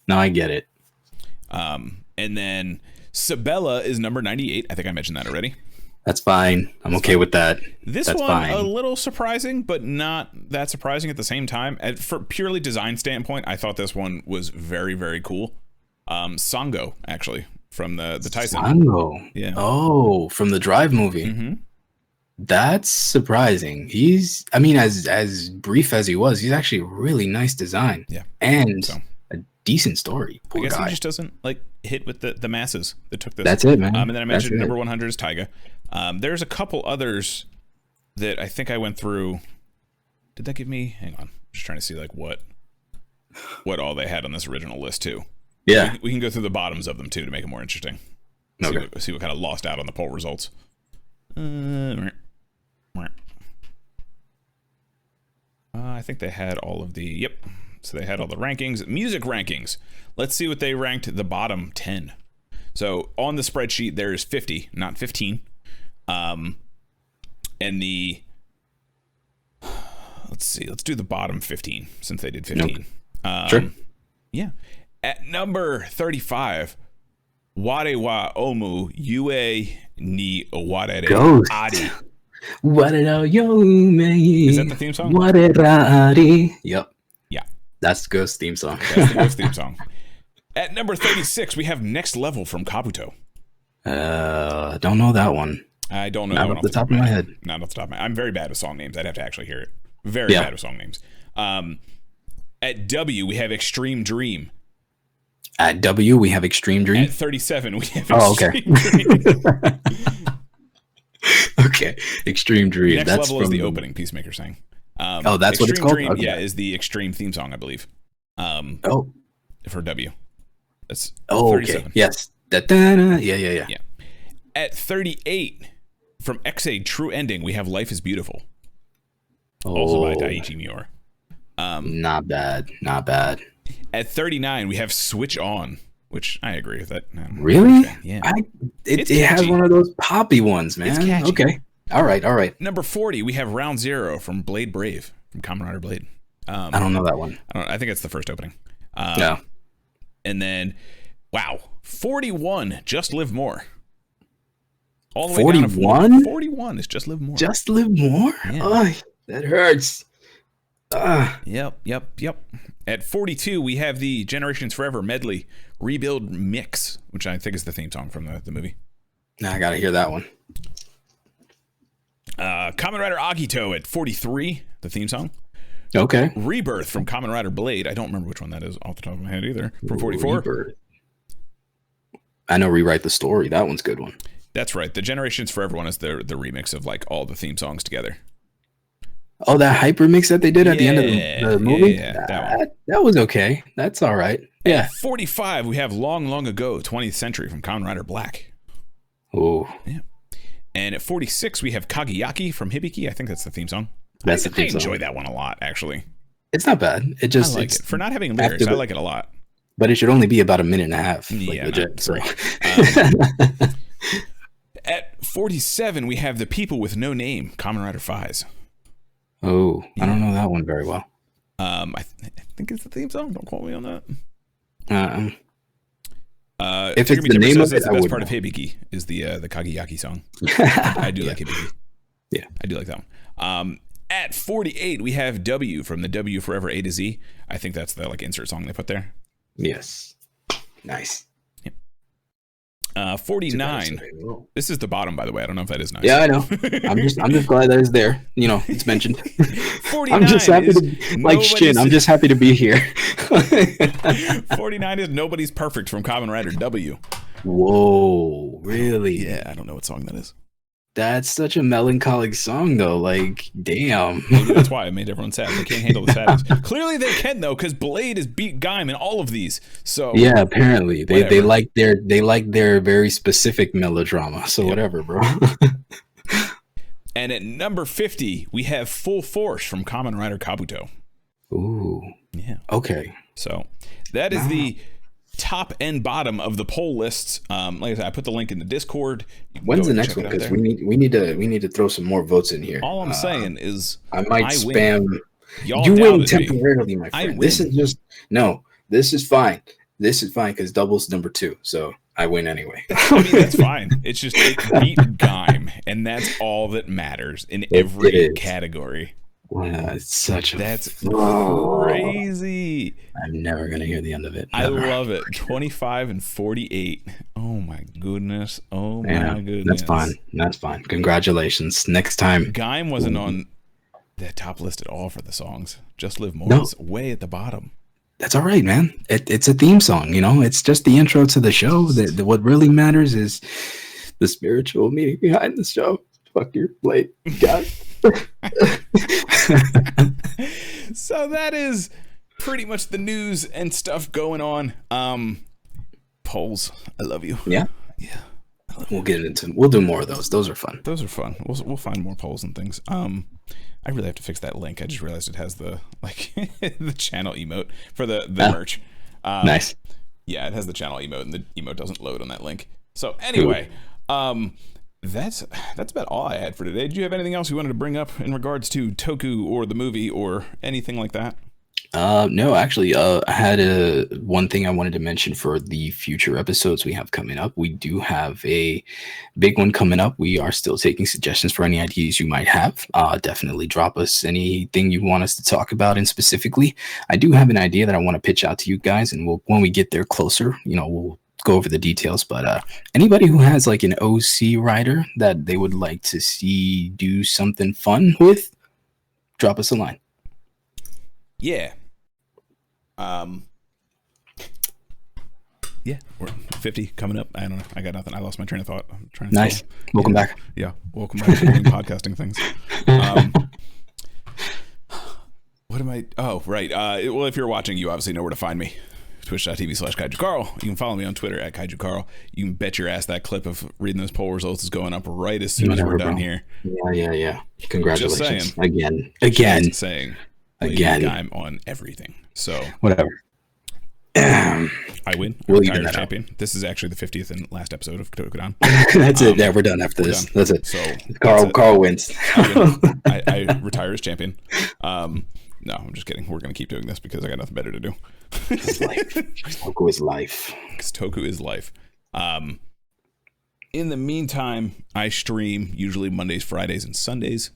I get it. And then Sabella is number 98. I think I mentioned that already. That's fine. I'm okay with that. This That's one fine. A little surprising, but not that surprising at the same time. For purely design standpoint, I thought this one was very, very cool. Sango, actually, from the Tyson. Sango. Yeah. Oh, from the Drive movie. Mm-hmm. That's surprising. I mean, as brief as he was, he's actually a really nice design. Yeah. And a decent story. Poor I guess guy. he just doesn't like hit with the masses that took this. That's it, man. And then I mentioned number 100 is Taiga. There's a couple others that I think I went through. Did that give me? Hang on. I'm just trying to see like what all they had on this original list too. Yeah. We can go through the bottoms of them too to make it more interesting. Okay. See what kind of lost out on the poll results. I think they had all of the. Yep. So they had all the rankings, music rankings. Let's see what they ranked the bottom 10. So on the spreadsheet, there's 50, not 15. And let's see, let's do the bottom 15 since they did 15. Sure. Yeah. At number 35, Ware wa omu yue ni warere Ghost. ari. Warera yome. Is that the theme song? Warera ari. Yep. Yeah. That's the Ghost theme song. That's the Ghost theme song. At number 36, we have Next Level from Kabuto. Don't know that one. I don't know. Not off the top of my head. Not off the top of my head. I'm very bad with song names. I'd have to actually hear it. Very bad with song names. At W, we have Extreme Dream. At W, we have Extreme Dream. At 37, we have Extreme Dream. Okay. Extreme Dream. Next Level is the opening, Peacemaker sang. That's Extreme what it's called? Dream, Okay. yeah, is the Extreme theme song, I believe. For W. That's 37. Okay. Yes. Yeah. At 38, from XA True Ending, we have Life is Beautiful. Also by Daiichi Miura. Not bad. At 39, we have Switch On, which I agree with that. Really? Yeah. It has one of those poppy ones, man. It's catchy. Okay. All right. Number 40, we have Round Zero from Blade Brave, from Kamen Rider Blade. I don't know that one. I think it's the first opening. Yeah. And then, 41, Just Live More. All the way 41? down to 41 is Just Live More. Just Live More? Yeah. Oh, that hurts. Yep. At 42, we have the Generations Forever medley Rebuild Mix, which I think is the theme song from the movie. Now I gotta hear that one. Kamen Rider Agito at 43, the theme song. Okay. Rebirth from Kamen Rider Blade. I don't remember which one that is off the top of my head either. From 44. Rebirth. I know Rewrite the Story. That one's a good one. That's right. The Generations Forever one is the remix of like all the theme songs together. Oh, that hyper mix that they did at the end of the movie? Yeah, that was okay. That's all right. Yeah. At 45, we have Long, Long Ago, 20th Century from Kamen Rider Black. Oh. Yeah. And at 46, we have Kageyaki from Hibiki. I think that's the theme song. That's the theme I song. enjoy that one a lot, actually. It's not bad. I like it. For not having lyrics, I like it a lot. But it should only be about a minute and a half. Yeah, legit, sorry. 47, we have The People with No Name, Kamen Rider Fies. Oh, I don't know that one very well. I think it's the theme song. Don't quote me on that. If it's the name of it, the best part of Hibiki is the Kageyaki song. I do like Hibiki. Yeah, I do like that one. At 48, we have W from the W Forever A to Z. I think that's the like insert song they put there. Yes. Nice. 49. This is the bottom, by the way. I don't know if that is nice. Yeah, I know. I'm just glad that it's there. You know, it's mentioned. 49. I'm just happy to like shit. I'm just happy to be here. 49 is Nobody's Perfect from Kamen Rider W. Whoa, really? Yeah, I don't know what song that is. That's such a melancholic song, though. Like, damn. Maybe that's why it made everyone sad. They can't handle the sadness. Clearly, they can though, because Blade has beat Gaim in all of these. So yeah, apparently they like their very specific melodrama. So whatever, bro. And at number 50, we have Full Force from Kamen Rider Kabuto. Ooh. Yeah. Okay. So that is the top and bottom of the poll lists. Like I said, I put the link in the Discord. When's the next one? Because we need to throw some more votes in here. All I'm saying is I might spam. Y'all you win temporarily, my friend. This is fine. This is fine because double's number 2, so I win anyway. I mean, that's fine. It's just it beat Gaim, and that's all that matters in every category. Wow, it's such a crazy. I'm never gonna hear the end of it. Never. I love it. 25 and 48. Oh my goodness. Oh my goodness. That's fine. Congratulations. Next time. Gaim wasn't on that top list at all for the songs. Just Live More is way at the bottom. That's all right, man. It's a theme song, you know. It's just the intro to the show. What really matters is the spiritual meaning behind the show. Fuck your plate, God. So that is pretty much the news and stuff going on. Polls, I love you. Yeah. We'll do more of those. Those are fun. We'll find more polls and things. I really have to fix that link. I just realized it has the the channel emote for the merch. Nice. Yeah, it has the channel emote, and the emote doesn't load on that link. So anyway, that's about all I had for today. Did you have anything else you wanted to bring up in regards to Toku or the movie or anything like that? No, actually, I had one thing I wanted to mention for the future episodes we have coming up. We do have a big one coming up. We are still taking suggestions for any ideas you might have. Definitely drop us anything you want us to talk about. And specifically, I do have an idea that I want to pitch out to you guys. And when we get there closer, we'll go over the details. But anybody who has like an OC rider that they would like to see do something fun with, drop us a line. Yeah. We're 50 coming up. I don't know. I got nothing. I lost my train of thought. I'm trying to nice. Welcome back. Yeah. Welcome back to podcasting things. What am I? Oh, right. Well, if you're watching, you obviously know where to find me. Twitch.tv/KaijuCarl. You can follow me on Twitter at KaijuCarl. You can bet your ass that clip of reading those poll results is going up right as soon as we're done here. Yeah. Congratulations. Again. Just saying. Again. I'm on everything. So whatever. I win. We'll even that champion. This is actually the 50th and last episode of Tokudon. That's it. Yeah, we're done after this. Done. That's it. So Carl wins. I retire as champion. No, I'm just kidding. We're going to keep doing this because I got nothing better to do. It's life. Toku is life. Because Toku is life. In the meantime, I stream usually Mondays, Fridays, and Sundays.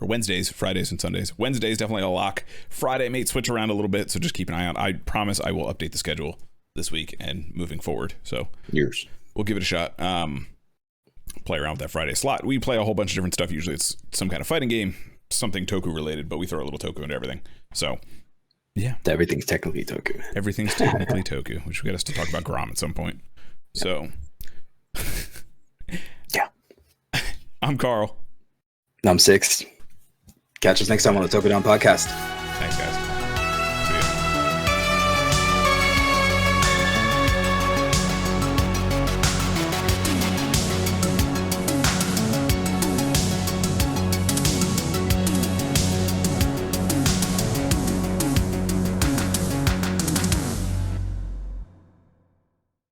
Or Wednesdays, Fridays, and Sundays. Wednesdays, definitely a lock. Friday may switch around a little bit, so just keep an eye out. I promise I will update the schedule this week and moving forward. So we'll give it a shot. Play around with that Friday slot. We play a whole bunch of different stuff. Usually it's some kind of fighting game, something Toku related, but we throw a little Toku into everything. So, yeah. Everything's technically Toku. Everything's technically Toku, which we got us to talk about Grom at some point. So, yeah. I'm Carl. I'm Six. Catch us next time on the Tokudon podcast. Thanks, guys.